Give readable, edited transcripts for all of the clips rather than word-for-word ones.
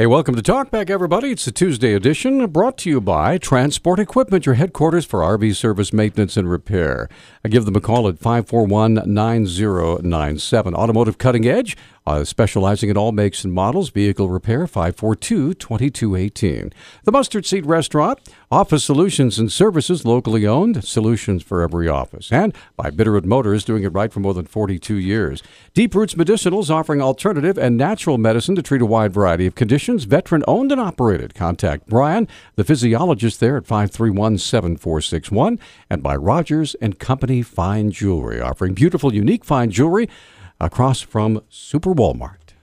Hey, welcome to Talkback, everybody. It's the Tuesday edition, brought to you by Transport Equipment, your headquarters for RV service maintenance and repair. I give them a call at 541-9097. Automotive Cutting Edge, specializing in all makes and models. Vehicle repair, 542-2218. The Mustard Seed Restaurant, office solutions and services, locally owned, solutions for every office. And by Bitterroot Motors, doing it right for more than 42 years. Deep Roots Medicinals, offering alternative and natural medicine to treat a wide variety of conditions. Veteran owned and operated. Contact Brian, the physiologist, there at 531-7461. And by Rogers and Company Fine Jewelry, offering beautiful, unique fine jewelry across from Super Walmart.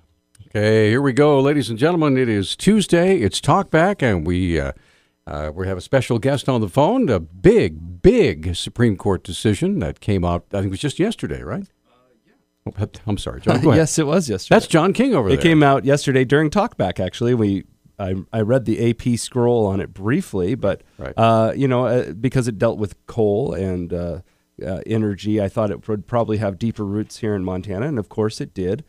Okay, here we go, ladies and gentlemen. It is Tuesday. It's Talkback, and we have a special guest on the phone. A big Supreme Court decision that came out, I think it was just yesterday, right? Yeah. Oh, I'm sorry, John. Go ahead. Yes, it was yesterday. That's John King over there. It came out yesterday during Talkback, actually. I read the AP scroll on it briefly, but, right. Because it dealt with coal and energy, I thought it would probably have deeper roots here in Montana, and of course it did.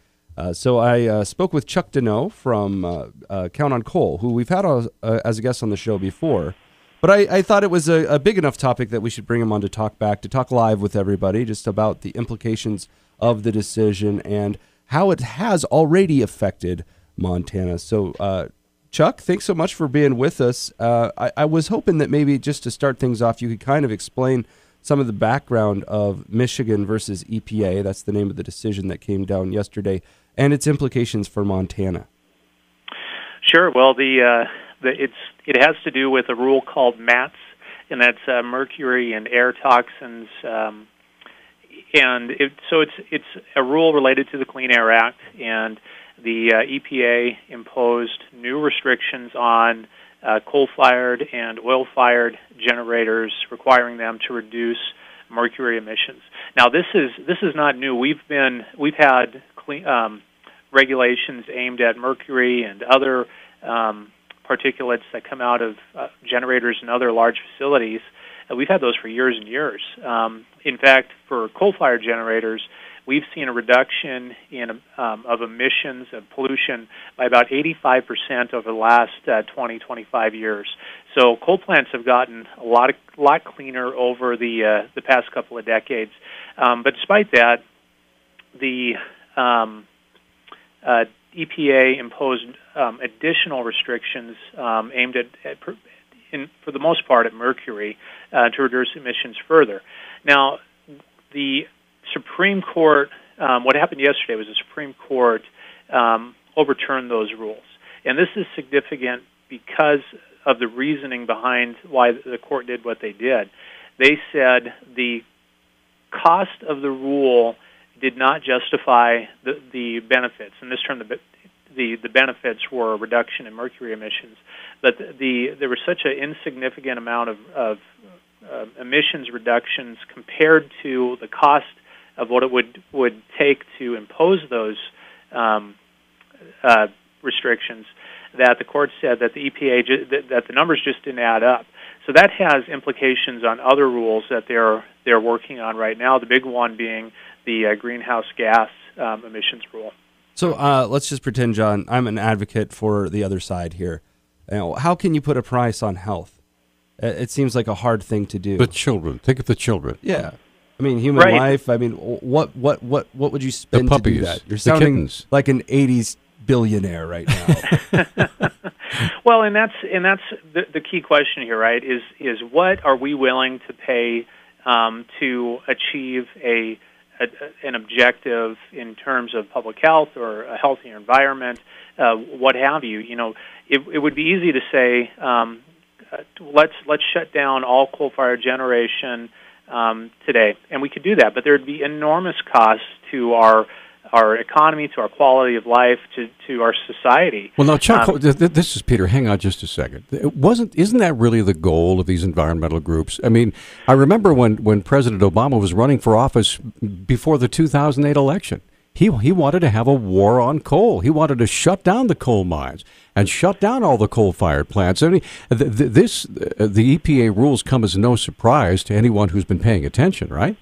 So I spoke with Chuck Denow from Count on Coal, who we've had as a guest on the show before. But I thought it was a big enough topic that we should bring him on to talk live with everybody, just about the implications of the decision and how it has already affected Montana. So, Chuck, thanks so much for being with us. I was hoping that maybe just to start things off, you could kind of explain some of the background of Michigan versus EPA. That's the name of the decision that came down yesterday, and its implications for Montana. Sure. Well, it has to do with a rule called MATS, and that's mercury and air toxins. It's a rule related to the Clean Air Act, and the EPA imposed new restrictions on coal-fired and oil-fired generators, requiring them to reduce mercury emissions. Now, this is not new. We've had regulations aimed at mercury and other particulates that come out of generators and other large facilities. We've had those for years and years. In fact, for coal-fired generators, we've seen a reduction of emissions of pollution by about 85% over the last 20-25 years. So coal plants have gotten a lot cleaner over the past couple of decades. But despite that, the EPA imposed additional restrictions aimed for the most part, at mercury to reduce emissions further. Now, the Supreme Court, what happened yesterday was the Supreme Court overturned those rules. And this is significant because of the reasoning behind why the court did what they did. They said the cost of the rule did not justify the benefits. In this term, the benefits were a reduction in mercury emissions. But there was such an insignificant amount of emissions reductions compared to the cost of what it would take to impose those restrictions, that the court said that the EPA that the numbers just didn't add up. So that has implications on other rules that they're working on right now. The big one being the greenhouse gas emissions rule. So let's just pretend, John, I'm an advocate for the other side here. How can you put a price on health? It seems like a hard thing to do. The children. Think of the children. Yeah. I mean, human life. I mean, what would you spend to do that? You're sounding like an 80s billionaire right now. Well, and that's the key question here, right? Is what are we willing to pay to achieve an objective in terms of public health or a healthier environment, what have you? You know, it would be easy to say, let's shut down all coal-fired generation today, and we could do that, but there would be enormous costs to our economy, to our quality of life, to our society. Well, now, Chuck, this is Peter. Hang on just a second. Isn't that really the goal of these environmental groups? I mean, I remember when President Obama was running for office before the 2008 election. He wanted to have a war on coal. He wanted to shut down the coal mines and shut down all the coal-fired plants. I mean, the EPA rules come as no surprise to anyone who's been paying attention, right?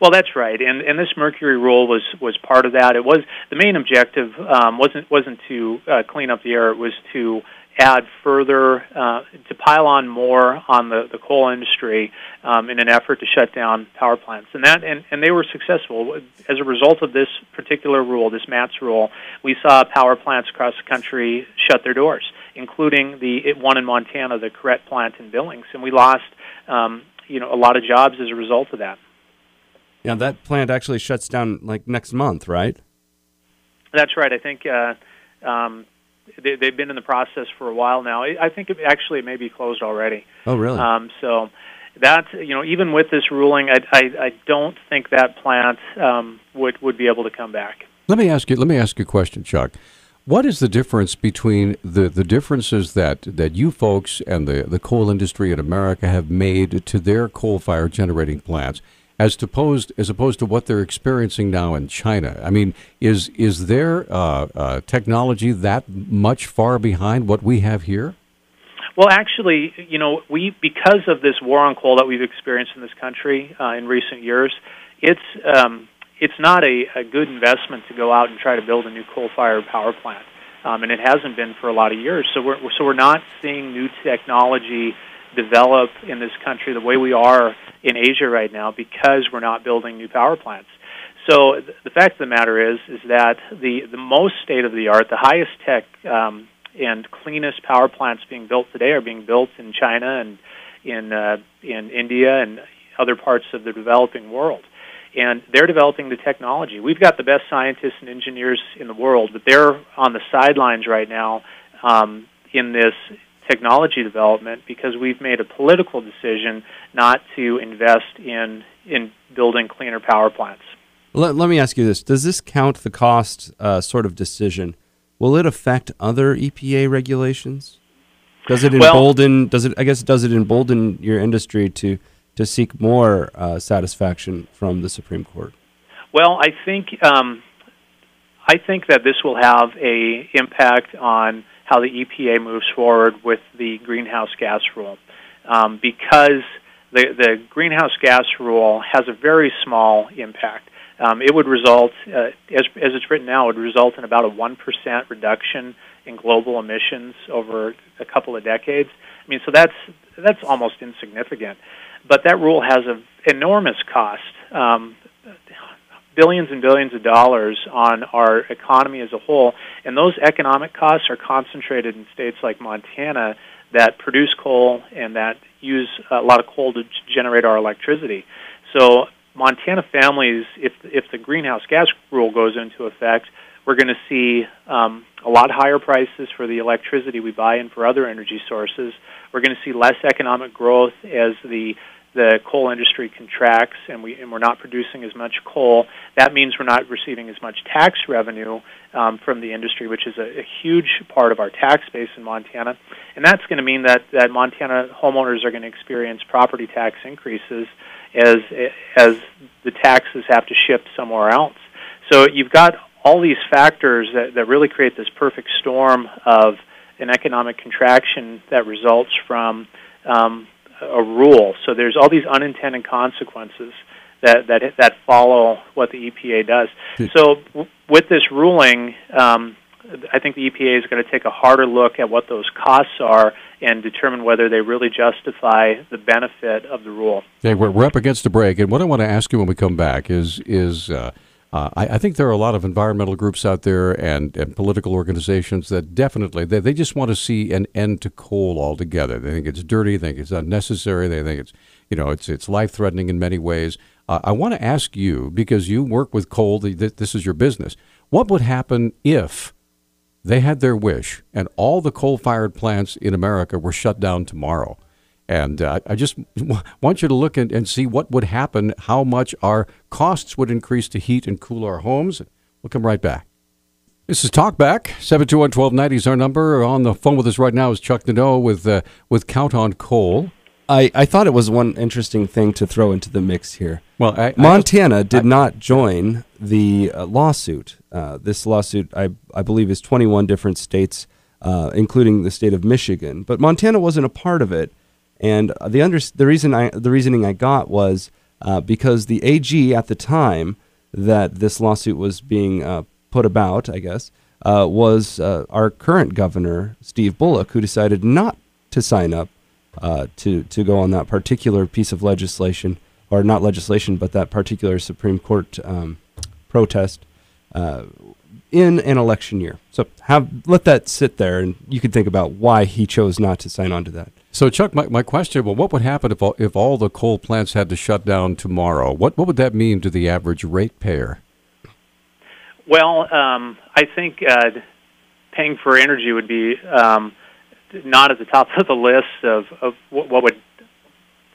Well, that's right, and this mercury rule was part of that. It was the main objective wasn't to clean up the air. It was to add further, to pile on more on the coal industry in an effort to shut down power plants. And they were successful. As a result of this particular rule, this MATS rule, we saw power plants across the country shut their doors, including the one in Montana, the Corrette plant in Billings. And we lost a lot of jobs as a result of that. Yeah, that plant actually shuts down like next month, right? That's right. I think they've been in the process for a while now. I think it may be closed already. Oh, really? So that, even with this ruling, I don't think that plant would be able to come back. Let me ask you a question, Chuck. What is the difference between the differences that you folks and the coal industry in America have made to their coal-fired generating plants as opposed to what they're experiencing now in China? I mean, is their technology that much far behind what we have here? Well, actually, because of this war on coal that we've experienced in this country in recent years, it's not a good investment to go out and try to build a new coal-fired power plant, and it hasn't been for a lot of years. So we're not seeing new technology develop in this country the way we are in Asia right now because we're not building new power plants. So the fact of the matter is that the most state-of-the-art, the highest tech and cleanest power plants being built today are being built in China and in India and other parts of the developing world. And they're developing the technology. We've got the best scientists and engineers in the world, but they're on the sidelines right now in this technology development because we've made a political decision not to invest in building cleaner power plants. Let me ask you this. Does this count the cost sort of decision? Will it affect other EPA regulations? Does it embolden? Does it embolden your industry to seek more satisfaction from the Supreme Court? Well, I think that this will have a impact on how the EPA moves forward with the greenhouse gas rule, because the greenhouse gas rule has a very small impact. It would result, as it's written now, it would result in about a 1% reduction in global emissions over a couple of decades. I mean, so that's almost insignificant. But that rule has an enormous cost, billions and billions of dollars on our economy as a whole, and those economic costs are concentrated in states like Montana that produce coal and that use a lot of coal to generate our electricity. So Montana families, if the greenhouse gas rule goes into effect, we're going to see a lot higher prices for the electricity we buy and for other energy sources. We're going to see less economic growth as the coal industry contracts and we're not producing as much coal. That means we're not receiving as much tax revenue from the industry, which is a huge part of our tax base in Montana. And that's going to mean that Montana homeowners are going to experience property tax increases as the taxes have to shift somewhere else. So you've got all these factors that really create this perfect storm of an economic contraction that results from a rule. So there's all these unintended consequences that follow what the EPA does. So with this ruling, I think the EPA is going to take a harder look at what those costs are and determine whether they really justify the benefit of the rule. Okay, we're up against a break, and what I want to ask you when we come back is I think there are a lot of environmental groups out there and political organizations that definitely, they just want to see an end to coal altogether. They think it's dirty, they think it's unnecessary, they think it's life-threatening in many ways. I want to ask you, because you work with coal, this is your business, what would happen if they had their wish and all the coal-fired plants in America were shut down tomorrow? And I just want you to look and see what would happen, how much our costs would increase to heat and cool our homes. We'll come right back. This is Talkback. 721-1290 is our number. On the phone with us right now is Chuck Denow with Count on Coal. I thought it was one interesting thing to throw into the mix here. Well, Montana did not join the lawsuit. This lawsuit, I believe, is 21 different states, including the state of Michigan. But Montana wasn't a part of it. And the reasoning I got was because the AG at the time that this lawsuit was being put about, I guess, was our current governor, Steve Bullock, who decided not to sign up to go on that particular piece of legislation, or not legislation, but that particular Supreme Court protest in an election year. So let that sit there, and you can think about why he chose not to sign on to that. So, Chuck, my question, well, what would happen if all the coal plants had to shut down tomorrow? What would that mean to the average ratepayer? Well, I think paying for energy would be not at the top of the list of what would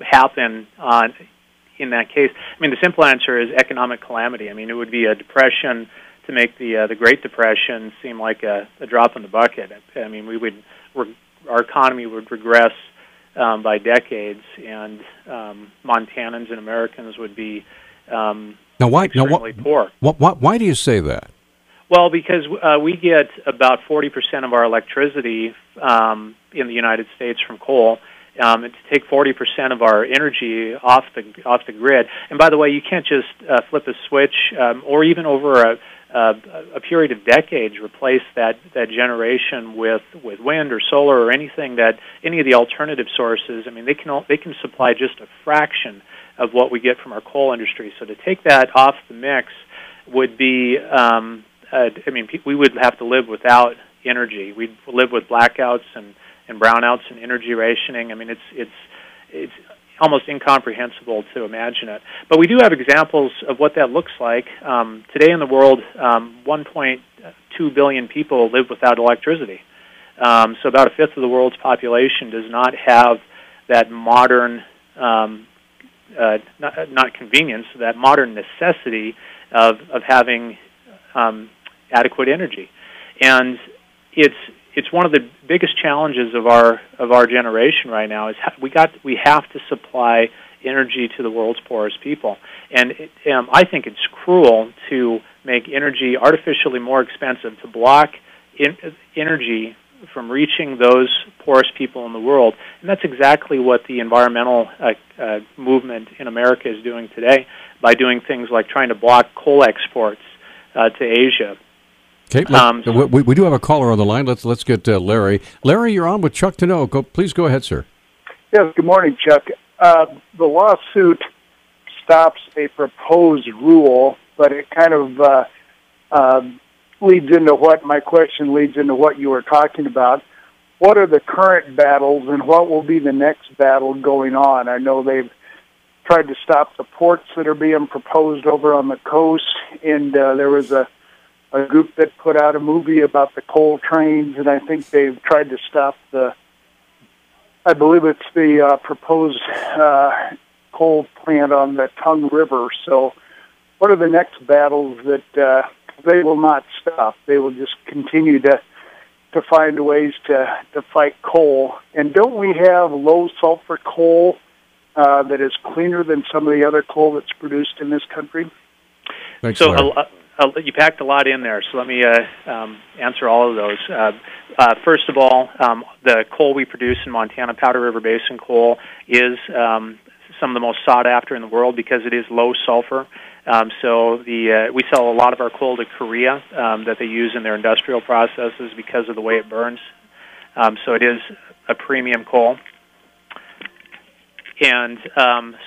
happen in that case. I mean, the simple answer is economic calamity. I mean, it would be a depression to make the Great Depression seem like a drop in the bucket. I mean, our economy would regress by decades, and Montanans and Americans would be extremely poor. Why do you say that? Well, because we get about 40% of our electricity in the United States from coal. And to take 40% of our energy off the grid, and by the way, you can't just flip a switch or even over a period of decades replace that generation with wind or solar or any of the alternative sources. I mean, they can supply just a fraction of what we get from our coal industry. So to take that off the mix would be, we would have to live without energy. We'd live with blackouts and brownouts and energy rationing. I mean, it's almost incomprehensible to imagine it. But we do have examples of what that looks like. Today in the world, 1.2 billion people live without electricity. So about a fifth of the world's population does not have that modern, not convenience, that modern necessity of having adequate energy. And it's one of the biggest challenges of our generation right now is we have to supply energy to the world's poorest people, and I think it's cruel to make energy artificially more expensive, to block energy from reaching those poorest people in the world, and that's exactly what the environmental movement in America is doing today by doing things like trying to block coal exports to Asia. Okay, we do have a caller on the line. Let's get Larry. Larry, you're on with Chuck Denow. Please go ahead, sir. Yes, good morning, Chuck. The lawsuit stops a proposed rule, but it kind of leads into what you were talking about. What are the current battles, and what will be the next battle going on? I know they've tried to stop the ports that are being proposed over on the coast, and there was a group that put out a movie about the coal trains, and I think they've tried to stop I believe it's the proposed coal plant on the Tongue River. So what are the next battles that they will not stop? They will just continue to find ways to fight coal. And don't we have low sulfur coal that is cleaner than some of the other coal that's produced in this country? Thanks, so Larry. You packed a lot in there, so let me answer all of those. First of all, the coal we produce in Montana, Powder River Basin coal, is some of the most sought after in the world because it is low sulfur. So we sell a lot of our coal to Korea that they use in their industrial processes because of the way it burns. So it is a premium coal. And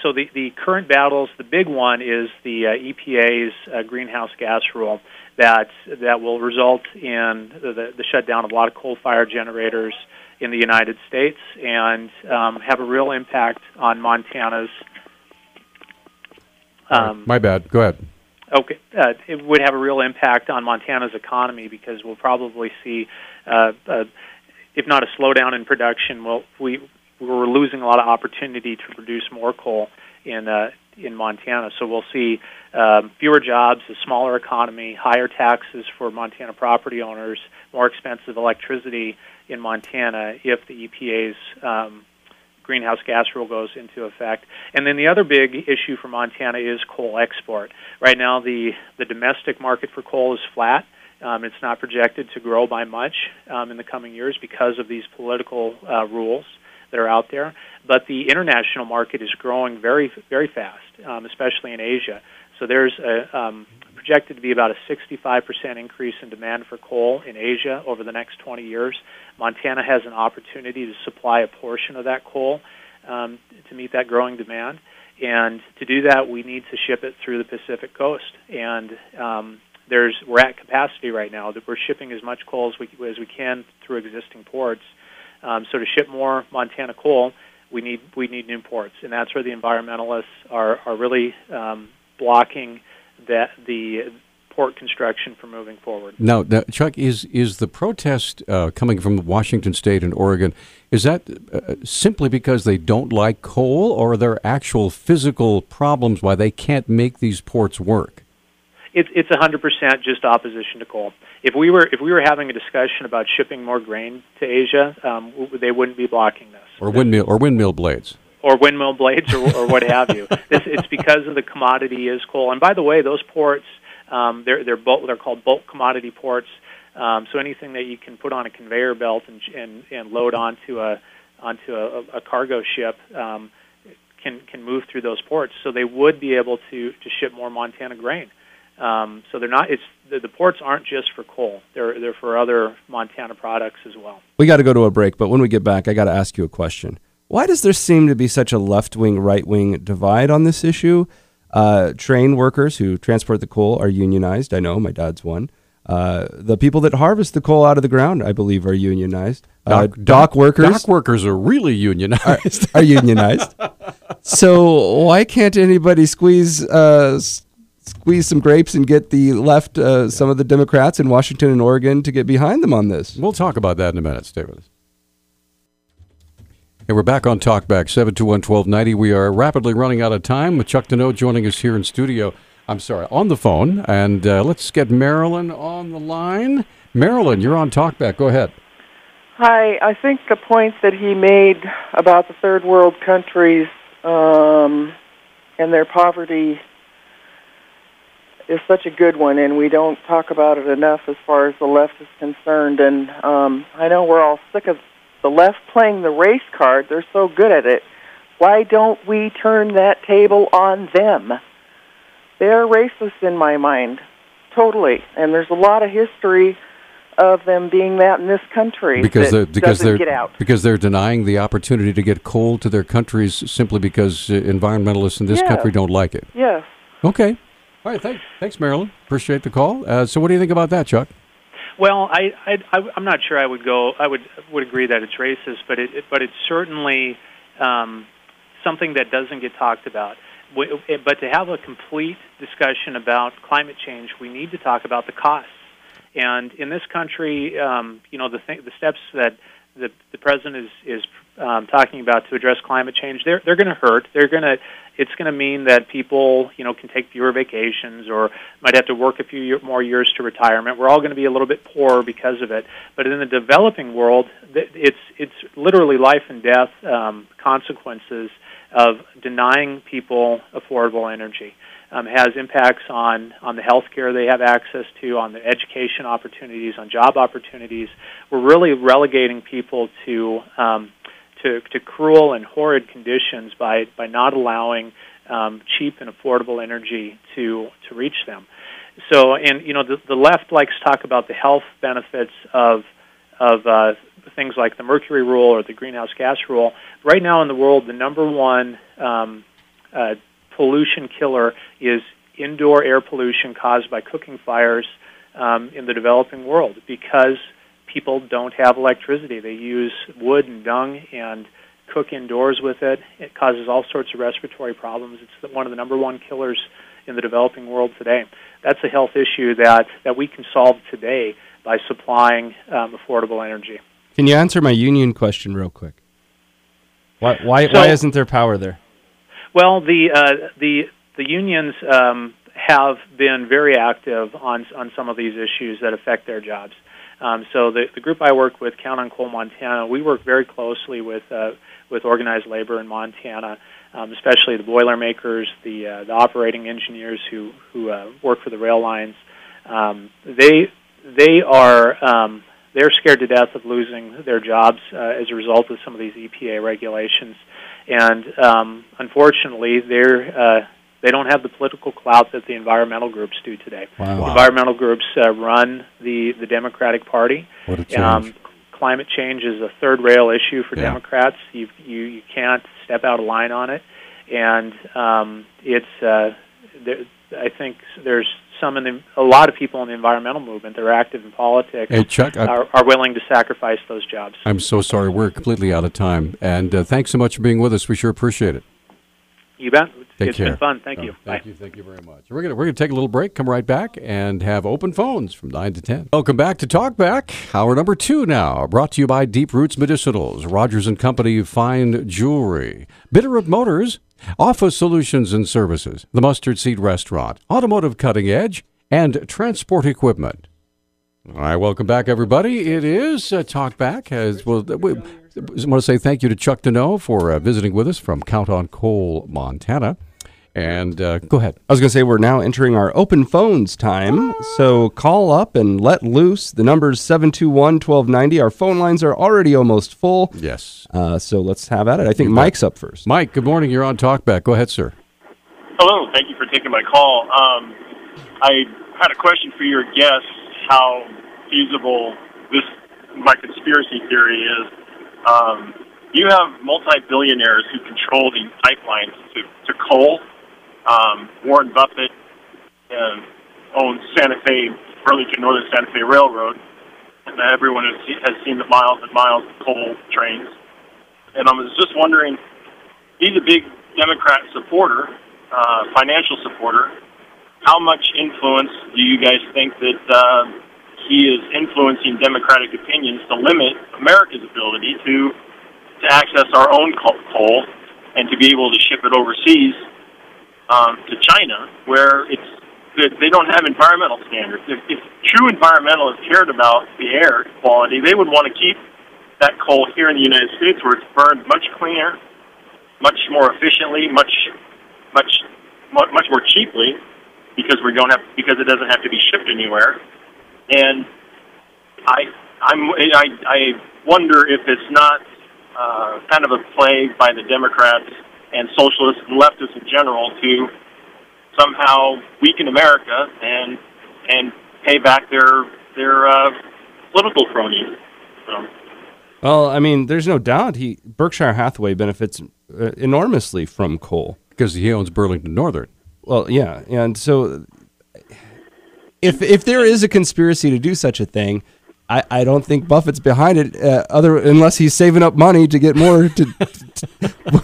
so the current battles, the big one is the EPA's greenhouse gas rule that will result in the shutdown of a lot of coal-fired generators in the United States and have a real impact on Montana's... My bad. Go ahead. Okay. It would have a real impact on Montana's economy because we'll probably see, if not a slowdown in production, we're losing a lot of opportunity to produce more coal in Montana. So we'll see fewer jobs, a smaller economy, higher taxes for Montana property owners, more expensive electricity in Montana if the EPA's greenhouse gas rule goes into effect. And then the other big issue for Montana is coal export. Right now, the domestic market for coal is flat. It's not projected to grow by much in the coming years because of these political rules that are out there. But the international market is growing very, very fast, especially in Asia. So there's projected to be about a 65% increase in demand for coal in Asia over the next 20 years. Montana has an opportunity to supply a portion of that coal to meet that growing demand. And to do that, we need to ship it through the Pacific Coast. And we're at capacity right now. That we're shipping as much coal as we can through existing ports. So to ship more Montana coal, we need new ports, and that's where the environmentalists are really blocking the port construction from moving forward. Now, Chuck, is the protest coming from Washington State and Oregon, is that simply because they don't like coal, or are there actual physical problems why they can't make these ports work? It's 100% just opposition to coal. If we were having a discussion about shipping more grain to Asia, they wouldn't be blocking this. Or windmill blades. Or windmill blades, or what have you. It's because of the commodity is coal. And by the way, those ports, they're called bulk commodity ports. So anything that you can put on a conveyor belt and load onto a cargo ship can move through those ports. So they would be able to ship more Montana grain. So they're not. The ports aren't just for coal. They're for other Montana products as well. We got to go to a break, but when we get back, I got to ask you a question. Why does there seem to be such a left-wing, right-wing divide on this issue? Train workers who transport the coal are unionized. I know, my dad's one. The people that harvest the coal out of the ground, I believe, are unionized. Dock workers. Dock workers are really unionized. Are unionized. So why can't anybody squeeze some grapes and get the left, some of the Democrats in Washington and Oregon to get behind them on this? We'll talk about that in a minute. Stay with us. And we're back on Talkback, 721-1290. We are rapidly running out of time with Chuck Denow joining us here in studio. I'm sorry, on the phone. And let's get Marilyn on the line. Marilyn, you're on Talkback. Go ahead. Hi. I think the point that he made about the third world countries and their poverty is such a good one, and we don't talk about it enough as far as the left is concerned. And I know we're all sick of the left playing the race card. They're so good at it. Why don't we turn that table on them? They're racist in my mind, totally. And there's a lot of history of them being that in this country because doesn't get out. Because they're denying the opportunity to get coal to their countries simply because environmentalists in this country don't like it. Yes. Okay. All right. Thanks, Marilyn. Appreciate the call. So what do you think about that, Chuck? Well, I'm not sure I would agree that it's racist, but it's certainly something that doesn't get talked about. But to have a complete discussion about climate change, we need to talk about the costs. And in this country, the steps that the president is talking about to address climate change, they're going to hurt. It's going to mean that people, can take fewer vacations or might have to work a few more years to retirement. We're all going to be a little bit poorer because of it. But in the developing world, it's literally life and death consequences of denying people affordable energy. Has impacts on the health care they have access to, on the education opportunities, on job opportunities. We're really relegating people to cruel and horrid conditions by not allowing cheap and affordable energy to reach them. So, and the left likes to talk about the health benefits of things like the mercury rule or the greenhouse gas rule. Right now in the world, the number one pollution killer is indoor air pollution caused by cooking fires in the developing world because people don't have electricity. They use wood and dung and cook indoors with it. It causes all sorts of respiratory problems. It's one of the number one killers in the developing world today. That's a health issue that we can solve today by supplying affordable energy. Can you answer my union question real quick? Why isn't there power there? Well, the unions have been very active on some of these issues that affect their jobs. So the group I work with, Count on Coal Montana, we work very closely with organized labor in Montana, especially the boilermakers, the operating engineers who work for the rail lines. They are they're scared to death of losing their jobs as a result of some of these EPA regulations. And unfortunately, they don't have the political clout that the environmental groups do today. Wow. Environmental groups run the Democratic Party. What a change. Climate change is a third rail issue for Democrats. You can't step out of line on it, and I think there's a lot of people in the environmental movement that are active in politics. Hey, Chuck, are willing to sacrifice those jobs. I'm so sorry. We're completely out of time. And thanks so much for being with us. We sure appreciate it. You bet. Take care. Been fun. Thank you. Thank Bye. you. Thank you very much. We're gonna take a little break, come right back, and have open phones from 9 to 10. Welcome back to Talkback. Hour number 2 now, brought to you by Deep Roots Medicinals, Rogers & Company Fine Jewelry, Bitterroot Motors, Office Solutions and Services, the Mustard Seed Restaurant, Automotive Cutting Edge, and Transport Equipment. All right, welcome back, everybody. It is Talkback. As well, we want to say thank you to Chuck Denow for visiting with us from Count on Coal, Montana. And go ahead. I was going to say we're now entering our open phones time, so call up and let loose. The number's 721-1290. Our phone lines are already almost full. Yes. So let's have at it. I think Mike's up first. Mike, good morning. You're on Talkback. Go ahead, sir. Hello. Thank you for taking my call. I had a question for your guest, how feasible my conspiracy theory is. You have multi-billionaires who control these pipelines to coal. Warren Buffett owns Santa Fe, Burlington Northern Santa Fe Railroad, and everyone has seen the miles and miles of coal trains. And I was just wondering, he's a big Democrat supporter, financial supporter. How much influence do you guys think that he is influencing Democratic opinions to limit America's ability to access our own coal and to be able to ship it overseas to China, where they don't have environmental standards? If true environmentalists cared about the air quality, they would want to keep that coal here in the United States, where it's burned much cleaner, much more efficiently, much more cheaply, because it doesn't have to be shipped anywhere. And I wonder if it's not kind of a play by the Democrats and socialists and leftists in general to somehow weaken America and pay back their political cronies. So. Well, I mean, there's no doubt Berkshire Hathaway benefits enormously from coal. Because he owns Burlington Northern. Well, yeah, and so if there is a conspiracy to do such a thing, I don't think Buffett's behind it, unless he's saving up money to get more to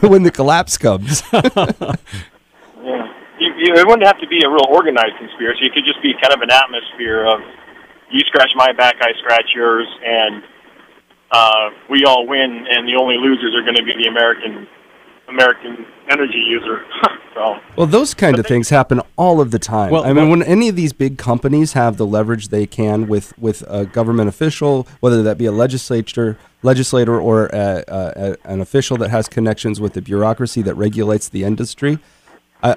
when the collapse comes. Yeah, it wouldn't have to be a real organized conspiracy. It could just be kind of an atmosphere of you scratch my back, I scratch yours, and we all win, and the only losers are going to be the American energy user. So. Well, those kind of things happen all of the time. Well, I mean, when any of these big companies have the leverage they can with a government official, whether that be a legislator or an official that has connections with the bureaucracy that regulates the industry,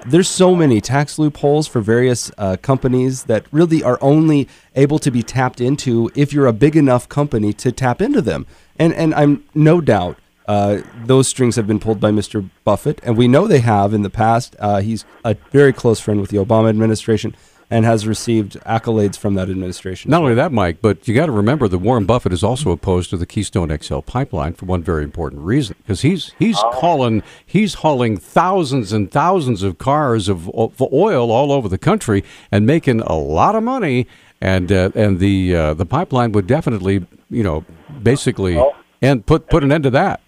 there's so many tax loopholes for various companies that really are only able to be tapped into if you're a big enough company to tap into them. And I'm no doubt those strings have been pulled by Mr. Buffett, and we know they have in the past. He's a very close friend with the Obama administration and has received accolades from that administration. Not only that, Mike, but you got to remember that Warren Buffett is also opposed to the Keystone XL pipeline for one very important reason, because he's hauling thousands and thousands of cars of oil all over the country and making a lot of money, and the pipeline would definitely, basically put an end to that.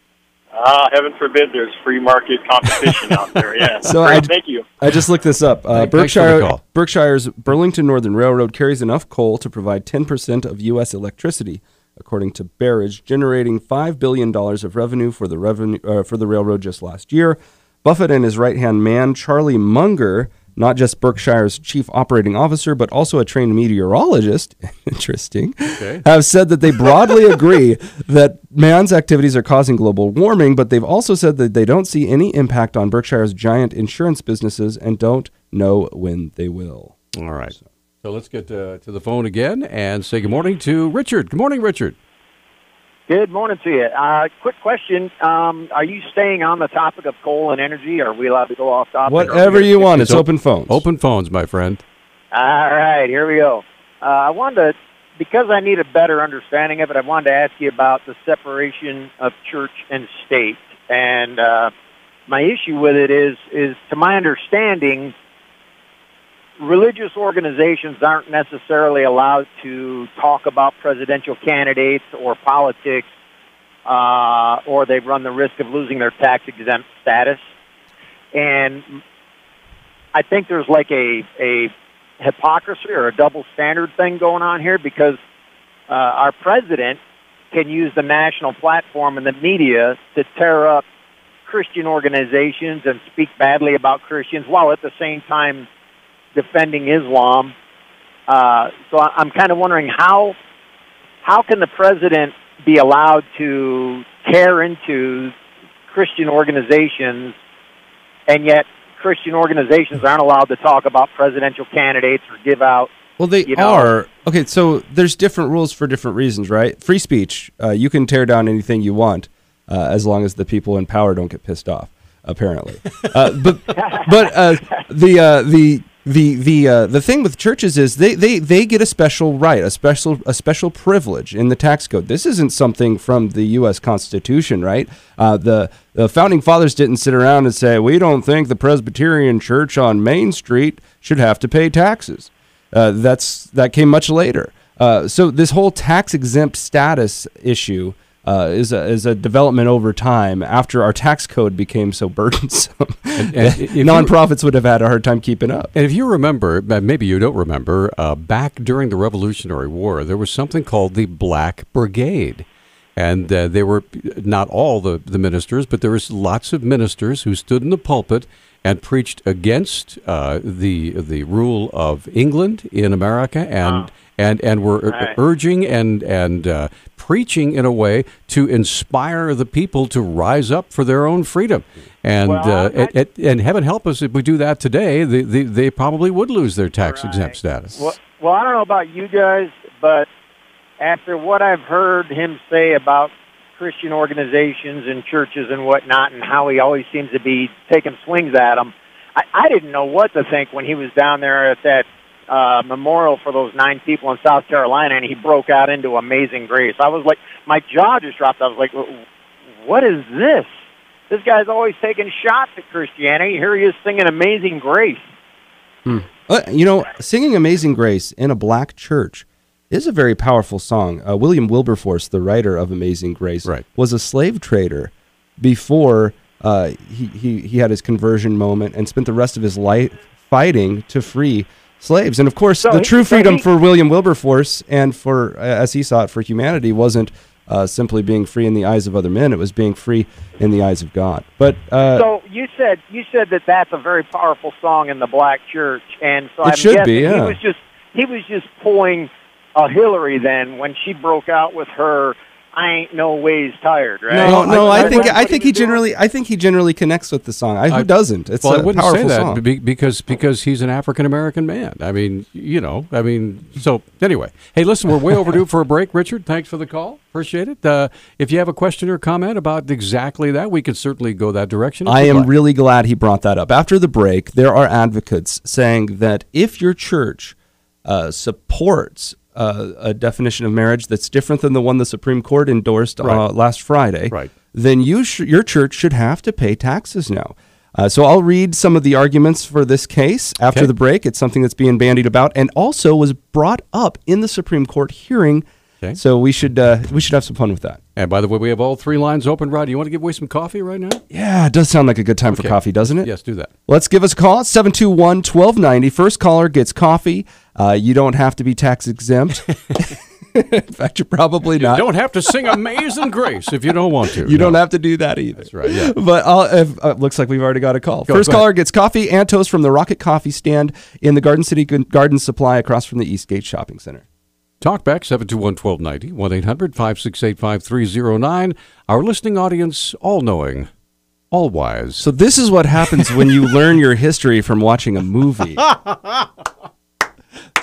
Heaven forbid there's free market competition out there. Yeah. So thank you. I just looked this up. Berkshire's Burlington Northern Railroad carries enough coal to provide 10% of U.S. electricity, according to Barrage, generating $5 billion of revenue for the railroad just last year. Buffett and his right-hand man, Charlie Munger, not just Berkshire's chief operating officer, but also a trained meteorologist, interesting, have said that they broadly agree that man's activities are causing global warming, but they've also said that they don't see any impact on Berkshire's giant insurance businesses and don't know when they will. All right. So let's get to the phone again and say good morning to Richard. Good morning, Richard. Good morning to you. Quick question. Are you staying on the topic of coal and energy? Are we allowed to go off topic? Whatever you want. It's open phones. Open phones, my friend. All right, here we go. I wanted to, because I need a better understanding of it, I wanted to ask you about the separation of church and state. And my issue with it is to my understanding, religious organizations aren't necessarily allowed to talk about presidential candidates or politics, or they run the risk of losing their tax-exempt status. And I think there's like a hypocrisy or a double standard thing going on here, because our president can use the national platform and the media to tear up Christian organizations and speak badly about Christians while at the same time defending Islam. So I'm kind of wondering how can the president be allowed to tear into Christian organizations, and yet Christian organizations aren't allowed to talk about presidential candidates or give out. Well, they are. Okay, so there's different rules for different reasons, right? Free speech, you can tear down anything you want as long as the people in power don't get pissed off, apparently. But the thing with churches is they get a special right, a special privilege in the tax code. This isn't something from the U.S. Constitution, right? The founding fathers didn't sit around and say, we don't think the Presbyterian Church on Main Street should have to pay taxes. That came much later. So this whole tax exempt status issue is a development over time after our tax code became so burdensome. And nonprofits would have had a hard time keeping up. And if you remember, maybe you don't remember, back during the Revolutionary War, there was something called the Black Brigade. And they were not all the ministers, but there was lots of ministers who stood in the pulpit and preached against the rule of England in America, and were urging and preaching in a way to inspire the people to rise up for their own freedom. And and heaven help us if we do that today, they probably would lose their tax exempt status. Well, I don't know about you guys, but after what I've heard him say about Christian organizations and churches and whatnot, and how he always seems to be taking swings at them, I didn't know what to think when he was down there at that memorial for those 9 people in South Carolina, and he broke out into Amazing Grace. I was like, my jaw just dropped. I was like, what is this? This guy's always taking shots at Christianity. Here he is singing Amazing Grace. Singing Amazing Grace in a black church is a very powerful song. William Wilberforce, the writer of Amazing Grace, was a slave trader before he had his conversion moment and spent the rest of his life fighting to free slaves. And of course, the true freedom for William Wilberforce and for, as he saw it, for humanity wasn't simply being free in the eyes of other men. It was being free in the eyes of God. But so you said that that's a very powerful song in the black church, and so it should be. Yeah. He was just pulling a Hillary then when she broke out with her "I ain't no ways tired," right? No, I think he generally connects with the song. Who doesn't? It's a powerful say that song. because he's an African American man. I mean, so anyway. Hey, listen, we're way overdue for a break. Richard, thanks for the call. Appreciate it. If you have a question or comment about exactly that, we could certainly go that direction. I am really glad he brought that up. After the break, there are advocates saying that if your church supports a definition of marriage that's different than the one the Supreme Court endorsed last Friday, then your church should have to pay taxes now. So I'll read some of the arguments for this case after the break. It's something that's being bandied about and also was brought up in the Supreme Court hearing. Okay. So we should have some fun with that. And by the way, we have all 3 lines open. Rod, do you want to give away some coffee right now? Yeah, it does sound like a good time for coffee, doesn't it? Yes, do that. Let's give us a call. 721-1290. First caller gets coffee. You don't have to be tax exempt. In fact, you're probably not. You don't have to sing Amazing Grace if you don't want to. You don't have to do that either. That's right, yeah. But looks like we've already got a call. First caller gets coffee and toast from the Rocket Coffee stand in the Garden City Garden Supply across from the Eastgate Shopping Center. Talkback, 721-1290, 1-800-568-5309. Our listening audience, all-knowing, all-wise. So this is what happens when you learn your history from watching a movie.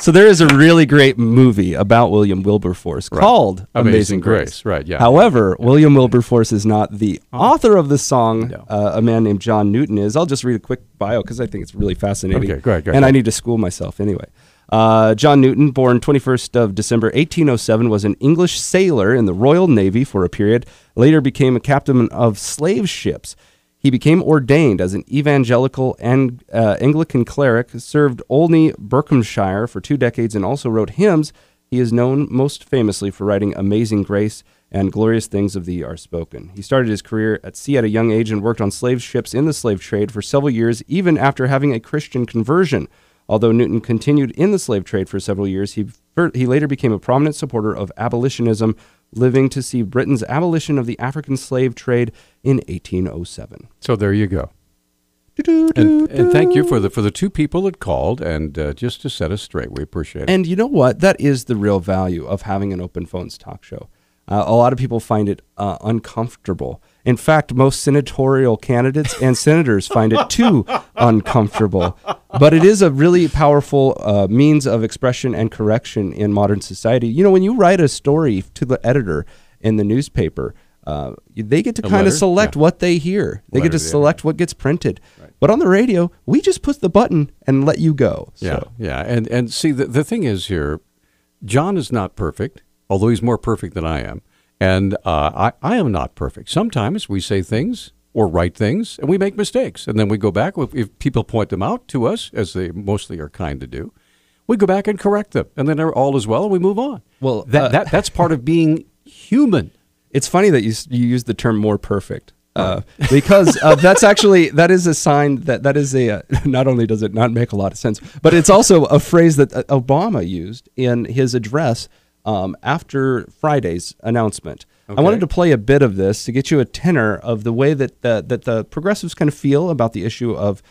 So there is a really great movie about William Wilberforce called Amazing Grace. Right, yeah. However, William Wilberforce is not the author of the song. No. A man named John Newton is. I'll just read a quick bio because I think it's really fascinating. Okay, go ahead. And I need to school myself anyway. John Newton, born 21st of December 1807, was an English sailor in the Royal Navy for a period, later became a captain of slave ships. He became ordained as an evangelical and Anglican cleric, served Olney, Berkhamshire for 2 decades, and also wrote hymns. He is known most famously for writing Amazing Grace and Glorious Things of Thee Are Spoken. He started his career at sea at a young age and worked on slave ships in the slave trade for several years, even after having a Christian conversion. Although Newton continued in the slave trade for several years, he later became a prominent supporter of abolitionism, living to see Britain's abolition of the African slave trade in 1807. So there you go. And thank you for the 2 people that called and just to set us straight. We appreciate it. And you know what? That is the real value of having an open phones talk show. A lot of people find it uncomfortable. In fact, most senatorial candidates and senators find it too uncomfortable. But it is a really powerful means of expression and correction in modern society. You know, when you write a story to the editor in the newspaper, they get to kind of select what they hear. They get to select what gets printed. Right. But on the radio, we just push the button and let you go. So. Yeah. And see, the thing is here, John is not perfect, although he's more perfect than I am. And I am not perfect. Sometimes we say things or write things, and we make mistakes. And then we go back, if people point them out to us, as they mostly are kind to do, we go back and correct them. And then all is well, and we move on. Well, that's part of being human. It's funny that you use the term more perfect. Because that is a sign that is a, not only does it not make a lot of sense, but it's also a phrase that Obama used in his address after Friday's announcement. Okay. I wanted to play a bit of this to get you a tenor of the way that the progressives kind of feel about the issue of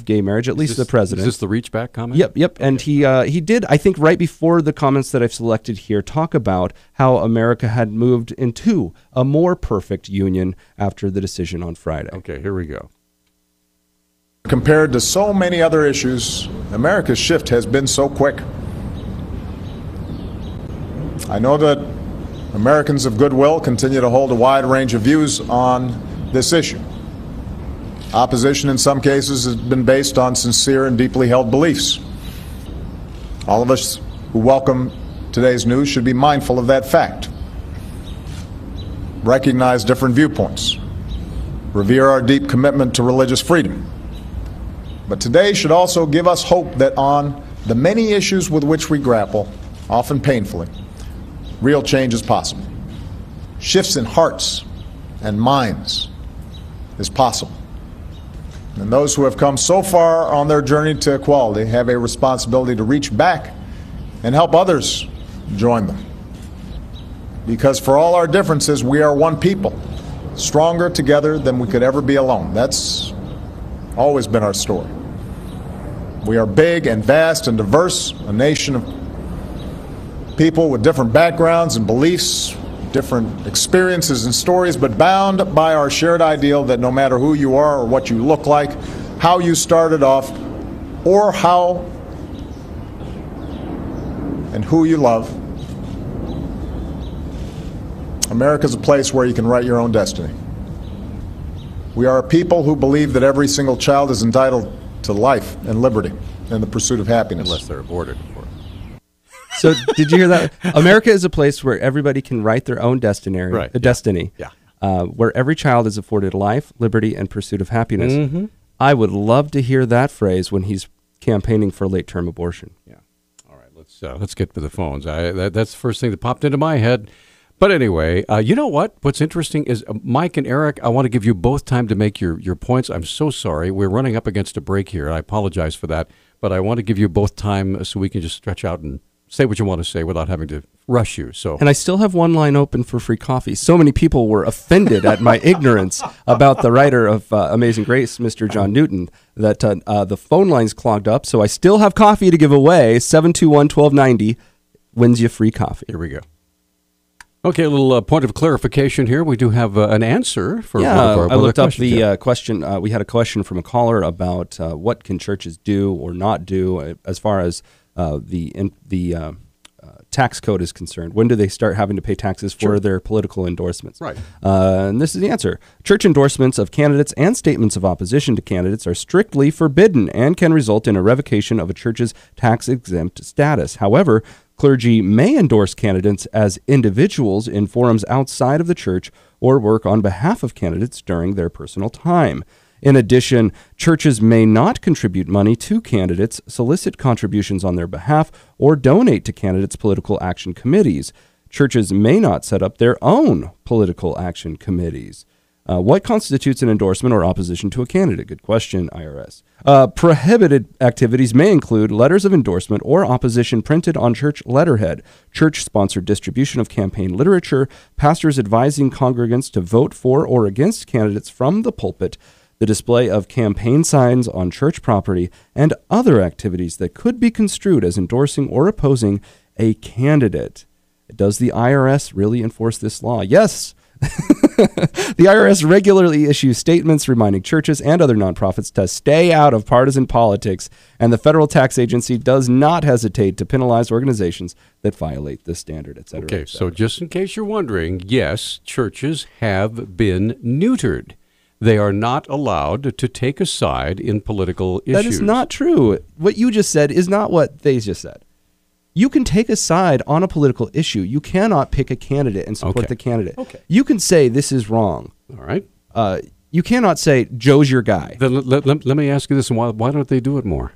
gay marriage, at least the president. Is this the reach back comment? Yep. Okay. And he did, I think, right before the comments that I've selected here, talk about how America had moved into a more perfect union after the decision on Friday. Okay, here we go. Compared to so many other issues, America's shift has been so quick. I know that Americans of goodwill continue to hold a wide range of views on this issue. Opposition in some cases has been based on sincere and deeply held beliefs. All of us who welcome today's news should be mindful of that fact. Recognize different viewpoints. Revere our deep commitment to religious freedom. But today should also give us hope that on the many issues with which we grapple, often painfully, real change is possible. Shifts in hearts and minds is possible. And those who have come so far on their journey to equality have a responsibility to reach back and help others join them. Because for all our differences, we are one people, stronger together than we could ever be alone. That's always been our story. We are big and vast and diverse, a nation of people with different backgrounds and beliefs, different experiences and stories, but bound by our shared ideal that no matter who you are or what you look like, how you started off, or how and who you love, America's a place where you can write your own destiny. We are a people who believe that every single child is entitled to life and liberty and the pursuit of happiness. Unless they're aborted, of course. So did you hear that? America is a place where everybody can write their own destiny, destiny. Yeah. Where every child is afforded life, liberty, and pursuit of happiness. Mm-hmm. I would love to hear that phrase when he's campaigning for late-term abortion. Yeah. All right, let's get to the phones. That's the first thing that popped into my head. But anyway, you know what? What's interesting is Mike and Eric, I want to give you both time to make your points. I'm so sorry. We're running up against a break here. I apologize for that. But I want to give you both time so we can just stretch out and say what you want to say without having to rush you. So, and I still have one line open for free coffee. So many people were offended at my ignorance about the writer of Amazing Grace, Mr. John Newton, that the phone lines clogged up. So I still have coffee to give away. 721-1290 wins you free coffee. Here we go. Okay, a little point of clarification here. We do have an answer for one of our I looked up the question. We had a question from a caller about what can churches do or not do as far as the tax code is concerned. When do they start having to pay taxes for their political endorsements? Right. And this is the answer. Church endorsements of candidates and statements of opposition to candidates are strictly forbidden and can result in a revocation of a church's tax-exempt status. However, clergy may endorse candidates as individuals in forums outside of the church or work on behalf of candidates during their personal time. In addition, churches may not contribute money to candidates, solicit contributions on their behalf, or donate to candidates' political action committees. Churches may not set up their own political action committees. What constitutes an endorsement or opposition to a candidate? Good question, IRS. Prohibited activities may include letters of endorsement or opposition printed on church letterhead, church-sponsored distribution of campaign literature, pastors advising congregants to vote for or against candidates from the pulpit, the display of campaign signs on church property, and other activities that could be construed as endorsing or opposing a candidate. Does the IRS really enforce this law? Yes. The IRS regularly issues statements reminding churches and other nonprofits to stay out of partisan politics, and the federal tax agency does not hesitate to penalize organizations that violate this standard, et cetera. Okay, so just in case you're wondering, yes, churches have been neutered. They are not allowed to take a side in political issues. That is not true. What you just said is not what they just said. You can take a side on a political issue. You cannot pick a candidate and support the candidate. Okay. You can say this is wrong. All right. You cannot say Joe's your guy. Then let me ask you this: why don't they do it more?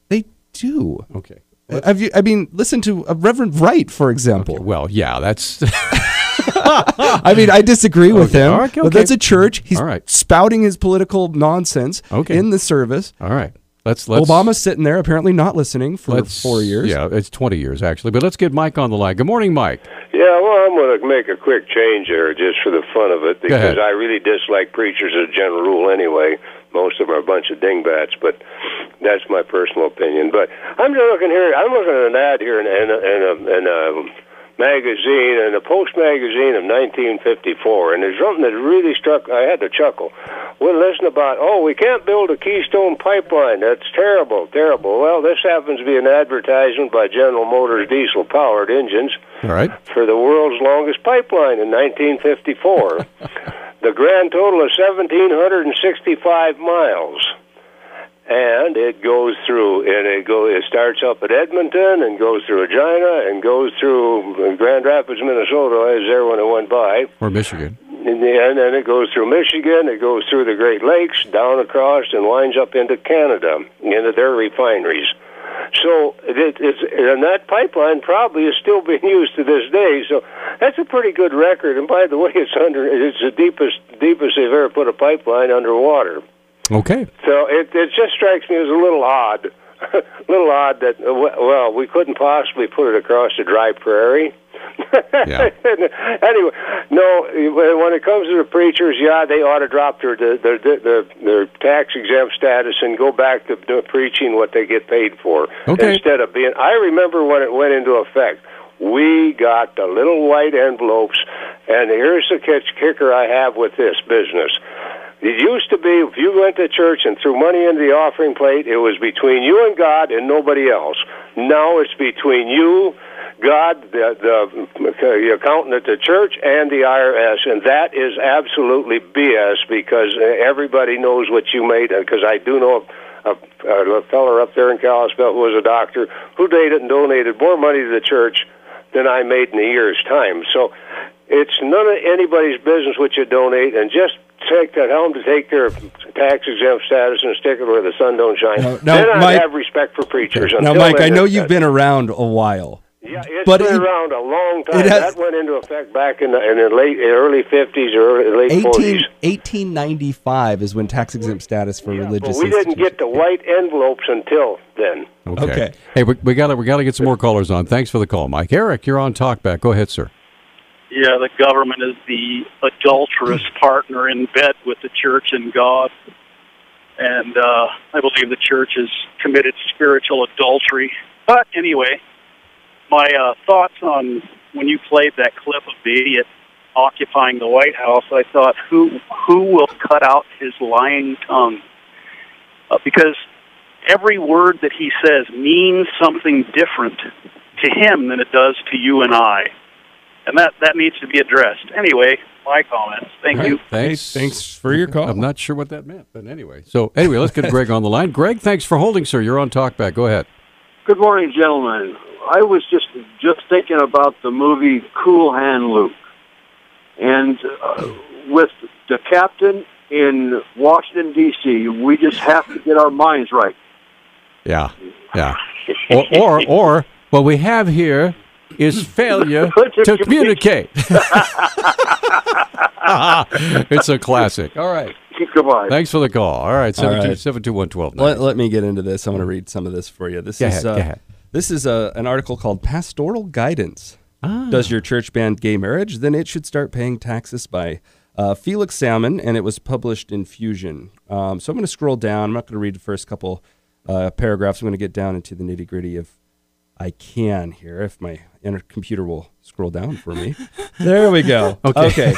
They do. Okay. Listen to Reverend Wright, for example. Okay, well, yeah, that's. I disagree with him, Okay. but that's a church. He's all right. spouting his political nonsense in the service. All right. Let's Obama's sitting there apparently not listening for 4 years. Yeah, it's 20 years, actually. But let's get Mike on the line. Good morning, Mike. Yeah, well, I'm going to make a quick change there just for the fun of it because I really dislike preachers as a general rule anyway. Most of them are a bunch of dingbats, but that's my personal opinion. But I'm looking here. I'm looking at an ad here in a magazine, and a Post magazine of 1954, and there's something that really struck. I had to chuckle. We'll listen about, we can't build a Keystone pipeline. That's terrible, terrible. Well, this happens to be an advertisement by General Motors diesel-powered engines for the world's longest pipeline in 1954. The grand total is 1,765 miles. And it goes through, it starts up at Edmonton and goes through Regina and goes through Grand Rapids, Minnesota. I was there when it went by. Or Michigan. And then it goes through Michigan, it goes through the Great Lakes, down across, and winds up into Canada, into their refineries. So and that pipeline probably is still being used to this day. So that's a pretty good record. And by the way, it's the deepest they've ever put a pipeline underwater. Okay. So it just strikes me as a little odd. That, we couldn't possibly put it across a dry prairie. Yeah. Anyway, no, when it comes to the preachers, they ought to drop their tax-exempt status and go back to preaching what they get paid for. Okay. Instead of being, I remember when it went into effect, we got the little white envelopes, and here's the kicker I have with this business. It used to be, if you went to church and threw money into the offering plate, it was between you and God and nobody else. Now it's between you, God, the accountant at the church, and the IRS, and that is absolutely BS because everybody knows what you made. Because I do know a feller up there in Kalispell who was a doctor who donated more money to the church than I made in a year's time. So it's none of anybody's business what you donate, and just tell them to take their tax-exempt status and stick it where the sun don't shine. Then I have respect for preachers. Now, Mike, I know you've been around a while. Yeah, it's been around a long time. That went into effect back in the early 50s or late 40s. 1895 is when tax-exempt status for religious we didn't get the white envelopes until then. Okay. Hey, we got to get some more callers on. Thanks for the call, Mike. Eric, you're on Talkback. Go ahead, sir. Yeah, the government is the adulterous partner in bed with the church and God. And I believe the church has committed spiritual adultery. But anyway, my thoughts on when you played that clip of the idiot occupying the White House, I thought, who will cut out his lying tongue? Because every word that he says means something different to him than it does to you and I. And that needs to be addressed. Anyway, my comments. Thank you. Thanks for your call. I'm not sure what that meant, but anyway. So anyway, let's get Greg on the line. Greg, thanks for holding, sir. You're on Talkback. Go ahead. Good morning, gentlemen. I was just thinking about the movie Cool Hand Luke. And with the captain in Washington, D.C., we just have to get our minds right. Yeah. Or what we have here is failure to communicate. It's a classic. All right. Goodbye. Thanks for the call. All right, 7272112. Let me get into this. I want to read some of this for you. Go ahead. This is an article called Pastoral Guidance. Does your church ban gay marriage? Then it should start paying taxes by Felix Salmon, and it was published in Fusion. So I'm going to scroll down. I'm not going to read the first couple paragraphs. I'm going to get down into the nitty-gritty if I can here, if my computer will scroll down for me. There we go. Okay.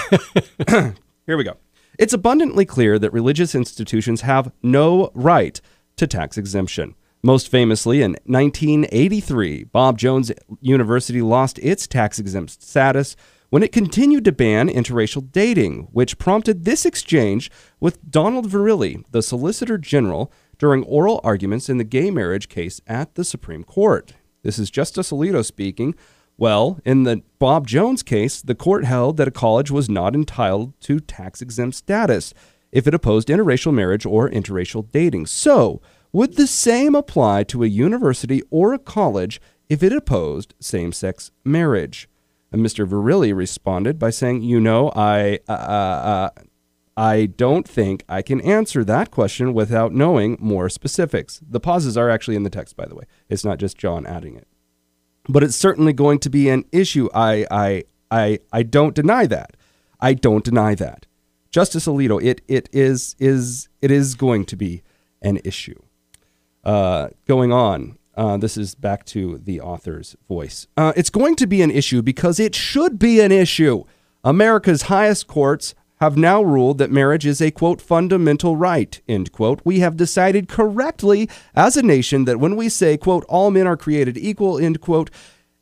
Here we go. It's abundantly clear that religious institutions have no right to tax exemption. Most famously, in 1983, Bob Jones University lost its tax-exempt status when it continued to ban interracial dating, which prompted this exchange with Donald Verrilli, the Solicitor General, during oral arguments in the gay marriage case at the Supreme Court. This is Justice Alito speaking. Well, in the Bob Jones case, the court held that a college was not entitled to tax-exempt status if it opposed interracial marriage or interracial dating. So, would the same apply to a university or a college if it opposed same-sex marriage? And Mr. Verrilli responded by saying, I don't think I can answer that question without knowing more specifics. The pauses are actually in the text, by the way. It's not just John adding it. But it's certainly going to be an issue. I don't deny that. I don't deny that. Justice Alito, it is going to be an issue. Going on, this is back to the author's voice. It's going to be an issue because it should be an issue. America's highest courts have now ruled that marriage is a, quote, fundamental right, end quote. We have decided correctly as a nation that when we say, quote, all men are created equal, end quote,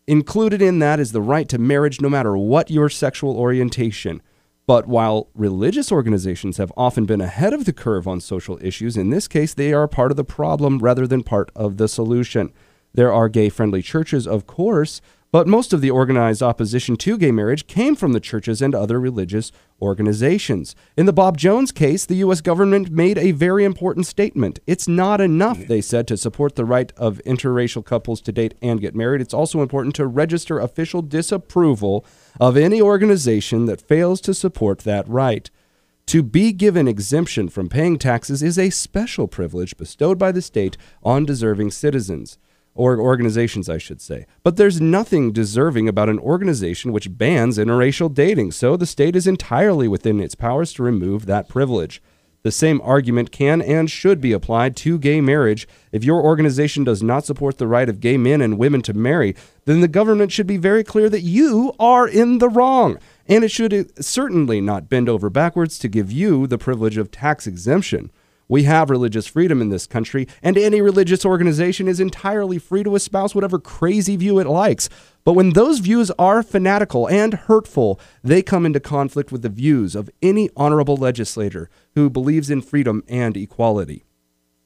included in that is the right to marriage no matter what your sexual orientation. But while religious organizations have often been ahead of the curve on social issues, in this case, they are part of the problem rather than part of the solution. There are gay-friendly churches, of course, but most of the organized opposition to gay marriage came from the churches and other religious organizations. In the Bob Jones case, the U.S. government made a very important statement. It's not enough, they said, to support the right of interracial couples to date and get married. It's also important to register official disapproval of any organization that fails to support that right. To be given exemption from paying taxes is a special privilege bestowed by the state on deserving citizens. Or organizations, I should say. But there's nothing deserving about an organization which bans interracial dating, so the state is entirely within its powers to remove that privilege. The same argument can and should be applied to gay marriage. If your organization does not support the right of gay men and women to marry, then the government should be very clear that you are in the wrong, and it should certainly not bend over backwards to give you the privilege of tax exemption. We have religious freedom in this country, and any religious organization is entirely free to espouse whatever crazy view it likes. But when those views are fanatical and hurtful, they come into conflict with the views of any honorable legislator who believes in freedom and equality.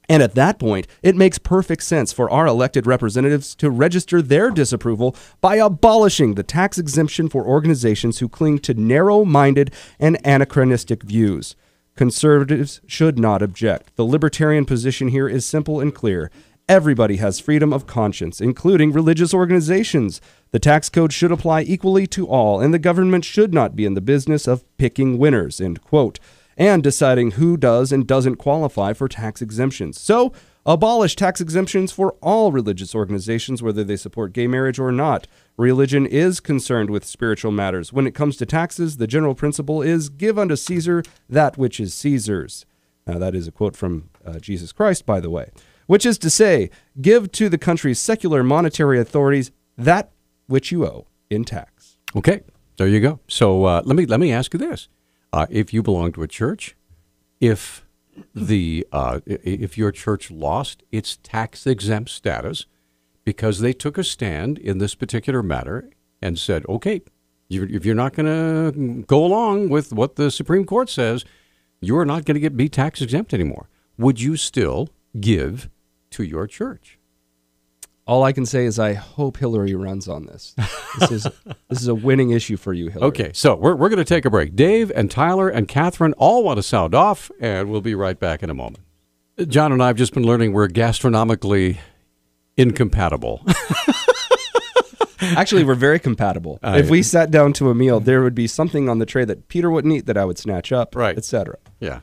And at that point, it makes perfect sense for our elected representatives to register their disapproval by abolishing the tax exemption for organizations who cling to narrow-minded and anachronistic views. Conservatives should not object. The libertarian position here is simple and clear. Everybody has freedom of conscience, including religious organizations. The tax code should apply equally to all, and the government should not be in the business of picking winners, end quote, and deciding who does and doesn't qualify for tax exemptions. So, abolish tax exemptions for all religious organizations, whether they support gay marriage or not. Religion is concerned with spiritual matters. When it comes to taxes, the general principle is give unto Caesar that which is Caesar's. Now, that is a quote from Jesus Christ, by the way, which is to say, give to the country's secular monetary authorities that which you owe in tax. Okay, there you go. So let me ask you this. If you belong to a church, if if your church lost its tax-exempt status because they took a stand in this particular matter and said, okay, if you're not going to go along with what the Supreme Court says, you are not going to be tax-exempt anymore. Would you still give to your church? All I can say is I hope Hillary runs on this. This is a winning issue for you, Hillary. Okay, so we're going to take a break. Dave and Tyler and Catherine all want to sound off, and we'll be right back in a moment. John and I have just been learning we're gastronomically incompatible. Actually, we're very compatible. If we sat down to a meal, there would be something on the tray that Peter wouldn't eat that I would snatch up, right, etc. Yeah.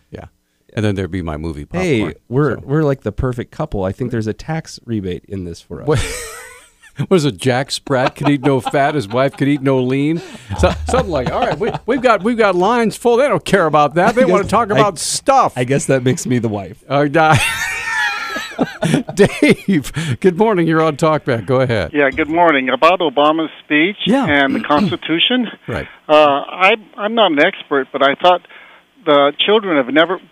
And then there'd be my movie popcorn. Hey, we're like the perfect couple. I think there's a tax rebate in this for us. What is it? Jack Sprat could eat no fat, his wife could eat no lean. Something like, all right, we've got lines full. They don't care about that. They want to talk about stuff. I guess that makes me the wife. Dave, good morning. You're on Talkback. Go ahead. Yeah, good morning. About Obama's speech and the Constitution. Right. I'm not an expert, but I thought the children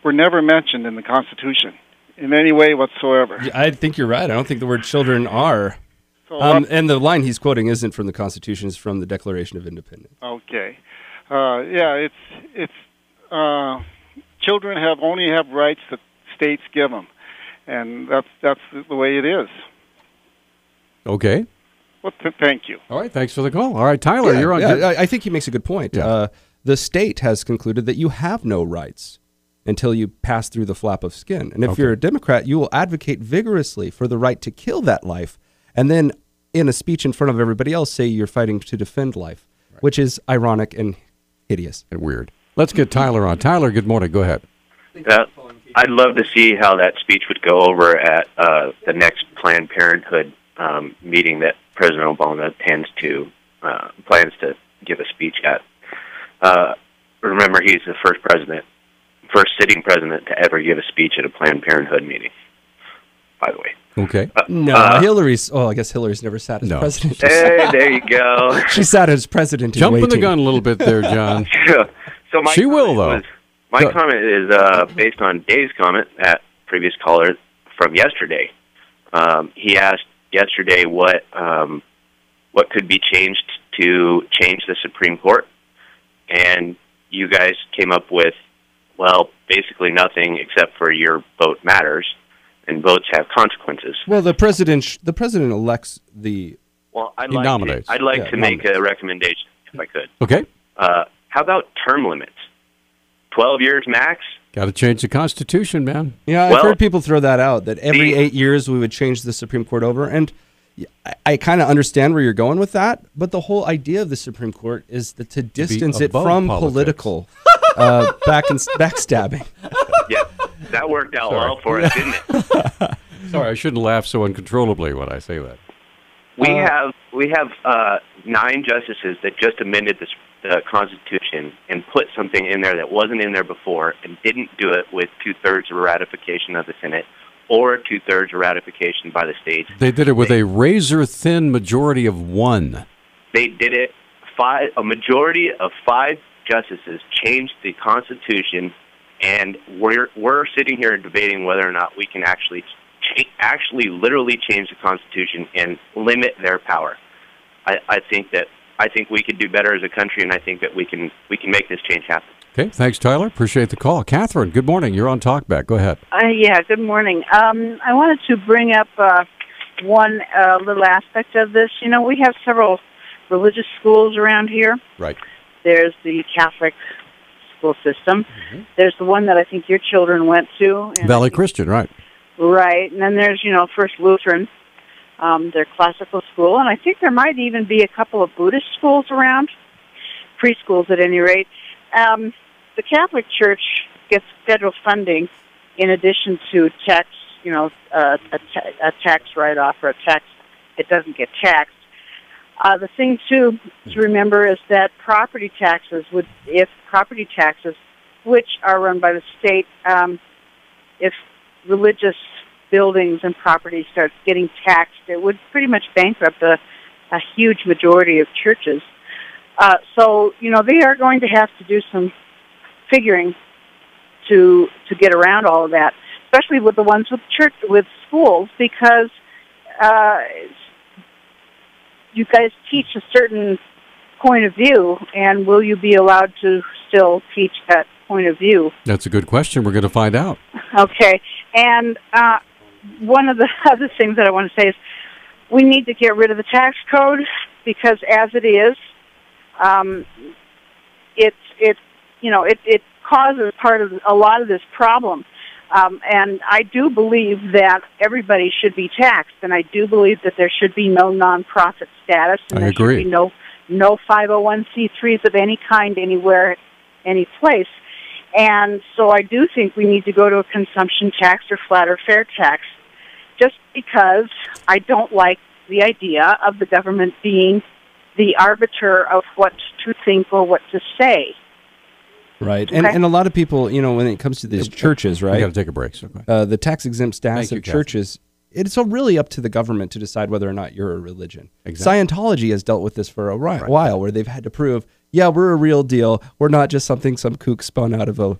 were never mentioned in the Constitution in any way whatsoever. I think you're right. I don't think the word children are. So, and the line he's quoting isn't from the Constitution; it's from the Declaration of Independence. Okay. It's children only have rights that states give them, and that's the way it is. Okay. Well, thank you. All right. Thanks for the call. All right, Tyler, you're on. I think he makes a good point. Yeah. The state has concluded that you have no rights until you pass through the flap of skin. And if you're a Democrat, you will advocate vigorously for the right to kill that life, and then in a speech in front of everybody else say you're fighting to defend life, which is ironic and hideous. And weird. Let's get Tyler on. Tyler, good morning. Go ahead. I'd love to see how that speech would go over at the next Planned Parenthood meeting that President Obama plans to give a speech at. Remember, he's the first sitting president to ever give a speech at a Planned Parenthood meeting, by the way. Okay. Hillary's... Oh, I guess Hillary's never sat as president. Hey, there you go. She sat as president Jumping the gun a little bit there, John. So she will, though. My comment is based on Dave's comment at previous caller from yesterday. He asked yesterday what could be changed to change the Supreme Court. And you guys came up with, well, basically nothing except for your vote matters, and votes have consequences. Well, the president elects the. Well, I'd nominates. I'd like to make a recommendation if I could. Okay. How about term limits? 12 years max. Got to change the Constitution, man. Yeah, I've heard people throw that out. That every 8 years we would change the Supreme Court over, and I kind of understand where you're going with that, but the whole idea of the Supreme Court is to distance it from political backstabbing. Yeah, that worked out well for us, didn't it? Sorry, I shouldn't laugh so uncontrollably when I say that. We have 9 justices that just amended the Constitution and put something in there that wasn't in there before, and didn't do it with 2/3 of ratification of the Senate or 2/3 ratification by the states. They did it with a razor-thin majority of 1. They did it. A majority of 5 justices changed the Constitution, and we're sitting here debating whether or not we can actually literally change the Constitution and limit their power. I think we could do better as a country, and I think that we can make this change happen. Okay, thanks, Tyler. Appreciate the call. Catherine, good morning. You're on Talkback. Go ahead. Yeah, good morning. I wanted to bring up one little aspect of this. You know, we have several religious schools around here. Right. There's the Catholic school system. Mm-hmm. There's the one that I think your children went to. Valley Christian, right. Right. And then there's, First Lutheran, their classical school. And I think there might even be a couple of Buddhist schools around, preschools at any rate. The Catholic Church gets federal funding in addition to tax, a tax write-off or a tax. It doesn't get taxed. The thing, too, to remember is that property taxes, which are run by the state, if religious buildings and property starts getting taxed, it would pretty much bankrupt a huge majority of churches. So, they are going to have to do some figuring to get around all of that, especially with the ones with schools, because you guys teach a certain point of view, and will you be allowed to still teach that point of view? That's a good question. We're going to find out. Okay. And one of the other things that I want to say is we need to get rid of the tax code, because as it is, it causes part of a lot of this problem. And I do believe that everybody should be taxed, and I do believe that there should be no nonprofit status, and there should be no 501c3s of any kind anywhere, any place. And so I do think we need to go to a consumption tax or flat or fair tax, just because I don't like the idea of the government being the arbiter of what to think or what to say. Right. Okay. And a lot of people, when it comes to these churches, right? We got to take a break. So the tax-exempt status of churches, it's really up to the government to decide whether or not you're a religion. Exactly. Scientology has dealt with this for a while, where they've had to prove, yeah, we're a real deal. We're not just something some kook spun out of a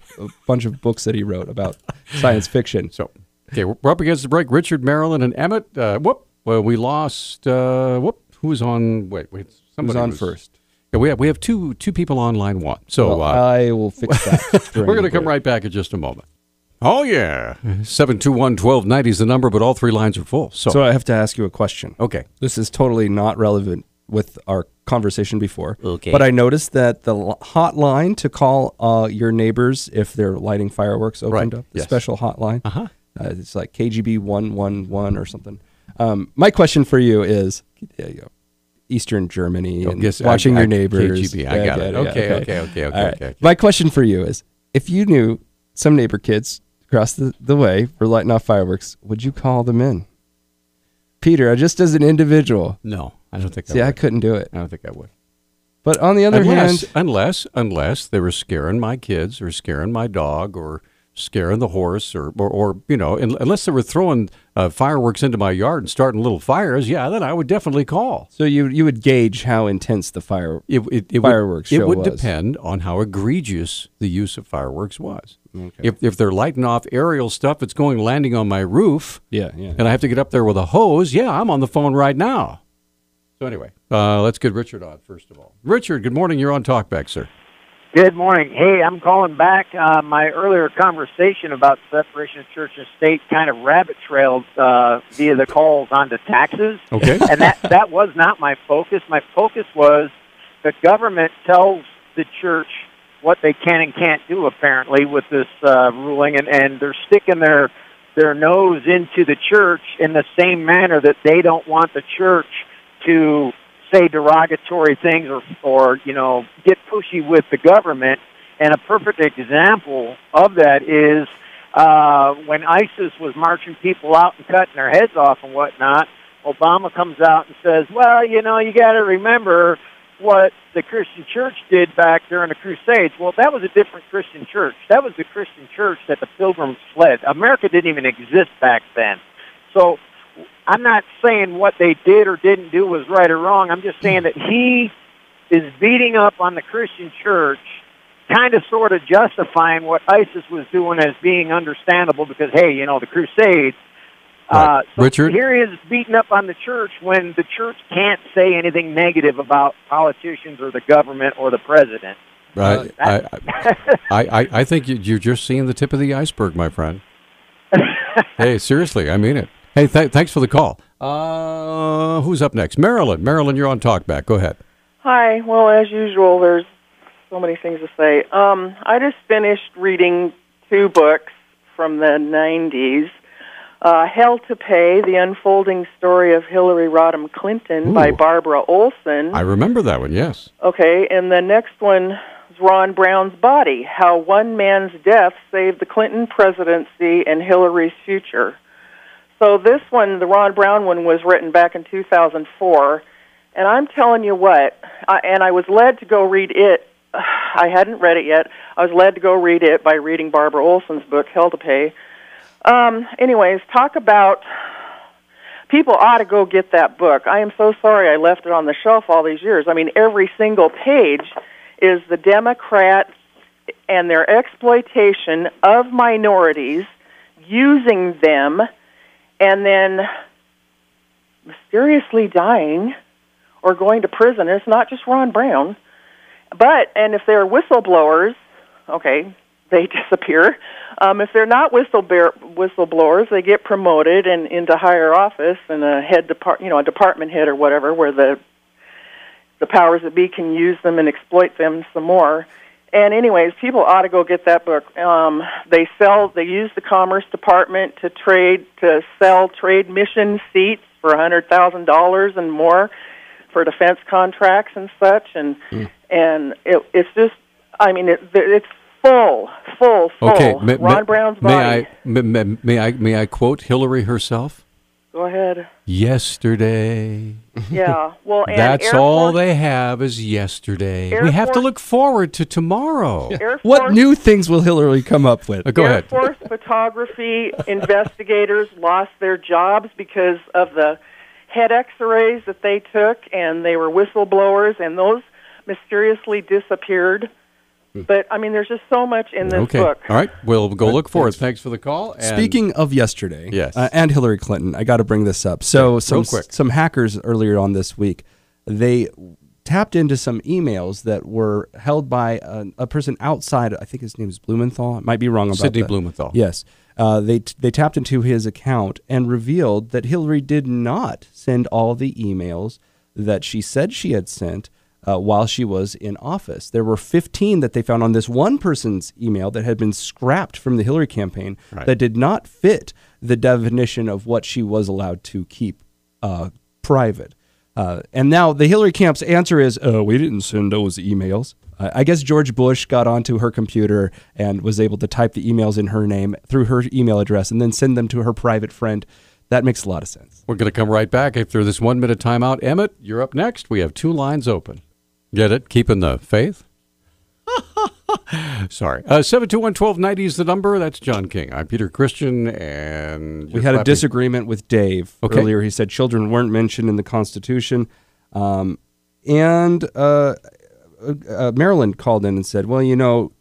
bunch of books that he wrote about science fiction. So, okay, we're up against the break. Richard, Marilyn, and Emmett. Well, we lost. Who was on? Wait. Somebody was on first. Yeah, we have two people on line one. So I will fix that. We're going to come right back in just a moment. Oh, yeah. 721-1290 is the number, but all three lines are full. So I have to ask you a question. Okay. This is totally not relevant with our conversation before. Okay. But I noticed that the hotline to call your neighbors if they're lighting fireworks opened up. The special hotline. Uh-huh. It's like KGB 111 or something. My question for you is... Eastern Germany and watching your neighbors. KGB, I got it. Okay. My question for you is, if you knew some neighbor kids across the way were lighting off fireworks, would you call them in? Peter, just as an individual. No, I don't think I would. See, I couldn't do it. I don't think I would. But on the other hand... Unless they were scaring my kids or scaring my dog or scaring the horse or unless they were throwing fireworks into my yard and starting little fires, then I would definitely call. So you would gauge how intense the fireworks show was. It would depend on how egregious the use of fireworks was. Okay. If they're lighting off aerial stuff, it's landing on my roof. And I have to get up there with a hose. I'm on the phone right now. So anyway, let's get Richard on first of all. Richard, good morning. You're on Talkback, sir. Good morning. Hey, I'm calling back. My earlier conversation about separation of church and state kind of rabbit trailed via the calls onto taxes. Okay. And that was not my focus. My focus was the government tells the church what they can and can't do, apparently, with this ruling, and they're sticking their nose into the church in the same manner that they don't want the church to say derogatory things or get pushy with the government. And a perfect example of that is when ISIS was marching people out and cutting their heads off and whatnot, Obama comes out and says, well, you got to remember what the Christian church did back during the Crusades. Well, that was a different Christian church. That was the Christian church that the Pilgrims fled. America didn't even exist back then. So I'm not saying what they did or didn't do was right or wrong. I'm just saying that he is beating up on the Christian church, kind of sort of justifying what ISIS was doing as being understandable because, hey, the Crusades. Right. Richard? Here he is beating up on the church when the church can't say anything negative about politicians or the government or the president. Right. I think you're just seeing the tip of the iceberg, my friend. Hey, seriously, I mean it. Hey, thanks for the call. Who's up next? Marilyn. Marilyn, you're on Talkback. Go ahead. Hi. Well, as usual, there's so many things to say. I just finished reading 2 books from the 90s. Hell to Pay, The Unfolding Story of Hillary Rodham Clinton by Barbara Olson. I remember that one, yes. Okay, and the next one is Ron Brown's Body, How One Man's Death Saved the Clinton Presidency and Hillary's Future. So this one, the Ron Brown one, was written back in 2004, and I'm telling you what, I was led to go read it. I hadn't read it yet. I was led to go read it by reading Barbara Olson's book, Hell to Pay. Anyways, talk about people ought to go get that book. I am so sorry I left it on the shelf all these years. I mean, every single page is the Democrat their exploitation of minorities, using them, and then mysteriously dying or going to prison. It's not just Ron Brown. And if they're whistleblowers, okay, they disappear. If they're not whistleblowers, they get promoted and into higher office and a department head or whatever, where the powers that be can use them and exploit them some more. And anyways, people ought to go get that book. They use the Commerce Department to sell trade mission seats for $100,000 and more for defense contracts and such. And it's just, I mean, it's full. Okay, Ron Brown's body. May I quote Hillary herself? Go ahead. Yesterday. Yeah, well, and that's all they have is yesterday. We have to look forward to tomorrow. What new things will Hillary come up with? Go ahead. Air Force photography investigators lost their jobs because of the head X-rays that they took, and they were whistleblowers, and those mysteriously disappeared. But, I mean, there's just so much in this book. All right. We'll go look for it. Thanks for the call. And speaking of yesterday, yes. And Hillary Clinton, I got to bring this up. So some hackers earlier on this week, they tapped into some emails that were held by a person outside. I think his name is Blumenthal. I might be wrong about that. Sidney Blumenthal. Yes. They tapped into his account and revealed that Hillary did not send all the emails that she said she had sent while she was in office. There were 15 that they found on this one person's email that had been scrapped from the Hillary campaign that did not fit the definition of what she was allowed to keep private. And now the Hillary camp's answer is, we didn't send those emails. I guess George Bush got onto her computer and was able to type the emails in her name through her email address and then send them to her private friend. That makes a lot of sense. We're going to come right back after this 1 minute timeout. Emmett, you're up next. We have 2 lines open. Get it? Keeping the faith? Sorry. 721-1290 is the number. That's John King. I'm Peter Christian, and we had a disagreement with Dave earlier. He said children weren't mentioned in the Constitution. And Maryland called in and said, well, you know,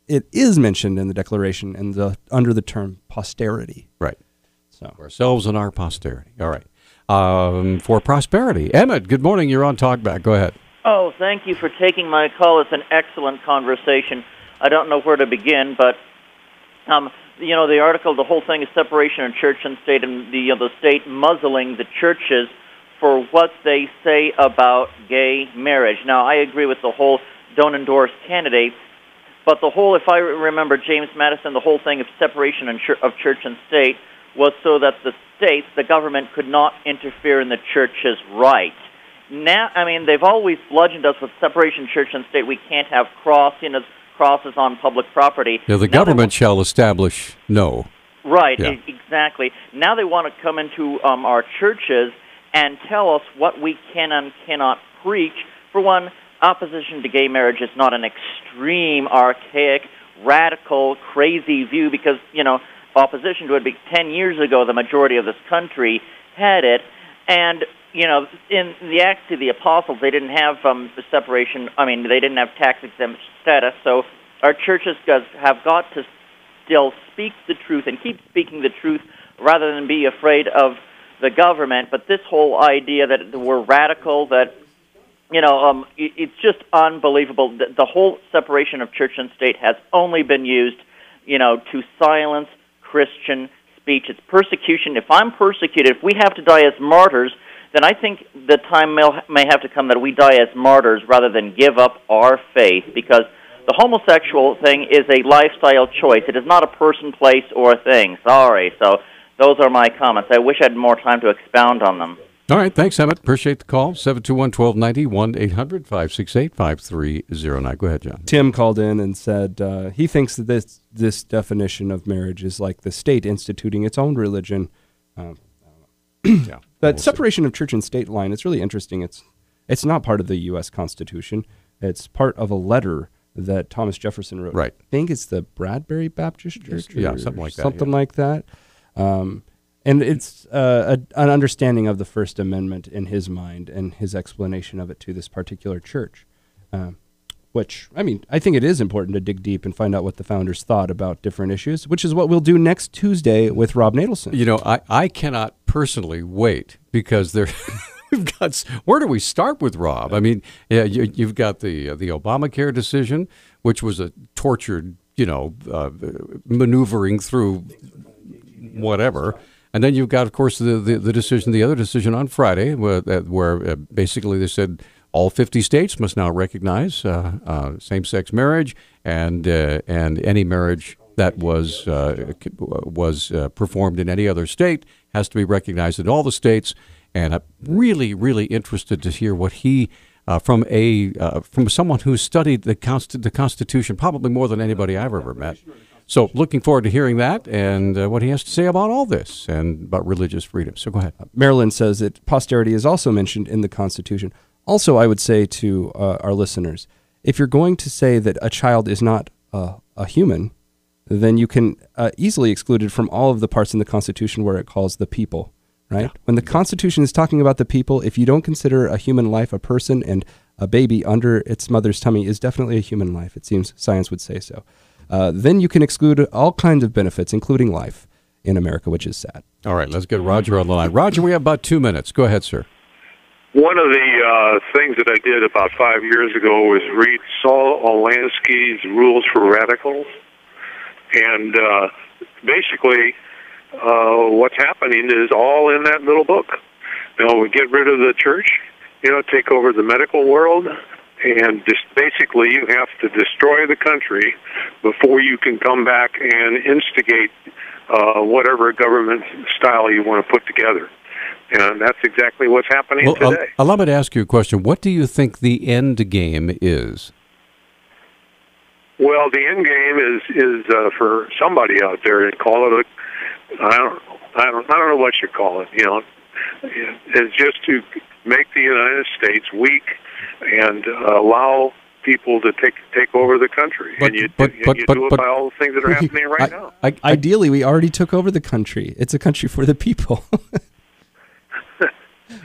it is mentioned in the Declaration and under the term posterity. Right. So ourselves and our posterity. All right. For prosperity. Emmett, good morning. You're on Talkback. Go ahead. Oh, thank you for taking my call. It's an excellent conversation. I don't know where to begin, but, you know, the article, the whole thing is separation of church and state, and the state muzzling the churches for what they say about gay marriage. Now, I agree with the whole don't endorse candidates, but the whole, if I remember James Madison, the whole thing of separation of church and state was so that the states, the government, could not interfere in the church's rights. Now, I mean, they've always bludgeoned us with separation of church and state. We can't have crosses on public property. Yeah, the government shall establish no. Right, exactly. Now they want to come into our churches and tell us what we can and cannot preach. For one, opposition to gay marriage is not an extreme, archaic, radical, crazy view because, you know, opposition to it, 10 years ago, the majority of this country had it. And, you know, in the Acts of the Apostles, they didn't have separation. I mean, they didn't have tax-exempt status. So our churches have got to still speak the truth and keep speaking the truth rather than be afraid of the government. But this whole idea that we're radical, that, you know, it's just unbelievable. The whole separation of church and state has only been used, you know, to silence Christian speech. It's persecution. If I'm persecuted, if we have to die as martyrs, then I think the time may have to come that we die as martyrs rather than give up our faith, because the homosexual thing is a lifestyle choice. It is not a person, place, or thing. Sorry. So those are my comments. I wish I had more time to expound on them. All right. Thanks, Emmett. Appreciate the call. 721-1290, 1-800-568-5309. Go ahead, John. Tim called in and said he thinks that this definition of marriage is like the state instituting its own religion. Yeah. That separation of church and state line, it's really interesting. It's not part of the U.S. Constitution. It's part of a letter that Thomas Jefferson wrote. Right. I think it's the Bradbury Baptist Church. Yeah, something like that. Something like that. And it's an understanding of the First Amendment in his mind and his explanation of it to this particular church. which, I mean, I think it is important to dig deep and find out what the founders thought about different issues, which is what we'll do next Tuesday with Rob Natelson. You know, I cannot personally wait because there we've got, where do we start with Rob? I mean, yeah, you've got the Obamacare decision, which was a tortured, maneuvering through whatever. And then you've got, of course, the other decision on Friday, where basically they said all 50 states must now recognize same-sex marriage, and any marriage that was performed in any other state has to be recognized in all the states. And I'm really, really interested to hear what he, from someone who studied the Constitution probably more than anybody I've ever met. So looking forward to hearing that and what he has to say about all this and about religious freedom. So go ahead. Marilyn says that posterity is also mentioned in the Constitution. Also, I would say to our listeners, if you're going to say that a child is not a human, then you can easily exclude it from all of the parts in the Constitution where it calls the people, right? Yeah. When the Constitution is talking about the people, if you don't consider a human life a person, and a baby under its mother's tummy is definitely a human life, it seems science would say so, then you can exclude all kinds of benefits, including life in America, which is sad. All right, let's get Roger on the line. Roger, we have about 2 minutes. Go ahead, sir. One of the things that I did about 5 years ago was read Saul Alansky's Rules for Radicals. And basically, what's happening is all in that little book. We get rid of the church, take over the medical world, and just basically you have to destroy the country before you can come back and instigate whatever government style you want to put together. And that's exactly what's happening today. Allow me to ask you a question. What do you think the end game is? Well, the end game is for somebody out there to call it I don't know what you call it. It's just to make the United States weak and allow people to take over the country. And you do it by all the things that are happening right now. Ideally, we already took over the country. It's a country for the people.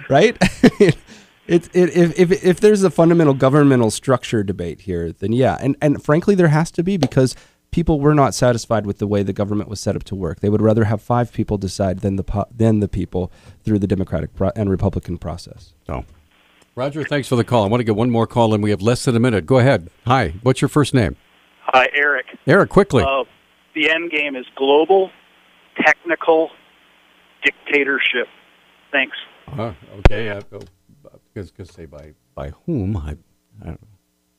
Right? If there's a fundamental governmental structure debate here, then yeah. And frankly, there has to be, because people were not satisfied with the way the government was set up to work. They would rather have 5 people decide than the people through the Democratic and Republican process. Oh. Roger, thanks for the call. I want to get one more call in. We have less than a minute. Go ahead. Hi. What's your first name? Hi, Eric. Eric, quickly. The end game is global, technical dictatorship. Thanks. Okay. I was going to say by whom? I don't know.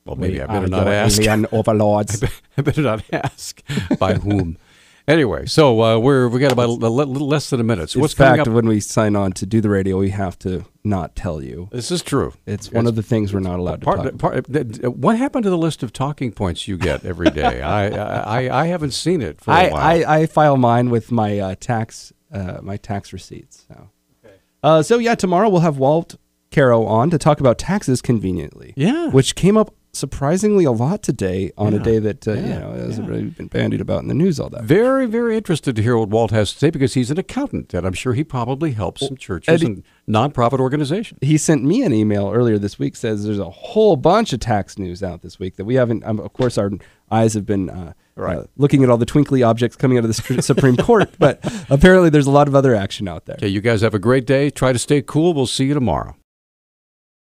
Well, maybe I better not ask. Overlords. I better not ask by whom. Anyway, so we got about a little less than a minute. So what's coming up? When we sign on to do the radio, we have to not tell you. This is true. It's one of the things we're not allowed to talk about. What happened to the list of talking points you get every day? I haven't seen it for a while. I file mine with my tax receipts. So yeah, tomorrow we'll have Walt Caro on to talk about taxes conveniently. Yeah, which came up surprisingly a lot today on a day that hasn't really been bandied about in the news all that. Very, very interested to hear what Walt has to say, because he's an accountant, and I'm sure he probably helps some churches and nonprofit organizations. He sent me an email earlier this week, says there's a whole bunch of tax news out this week that we haven't. Of course, our eyes have been looking at all the twinkly objects coming out of the Supreme Court, but apparently there's a lot of other action out there. Okay, you guys have a great day. Try to stay cool. We'll see you tomorrow.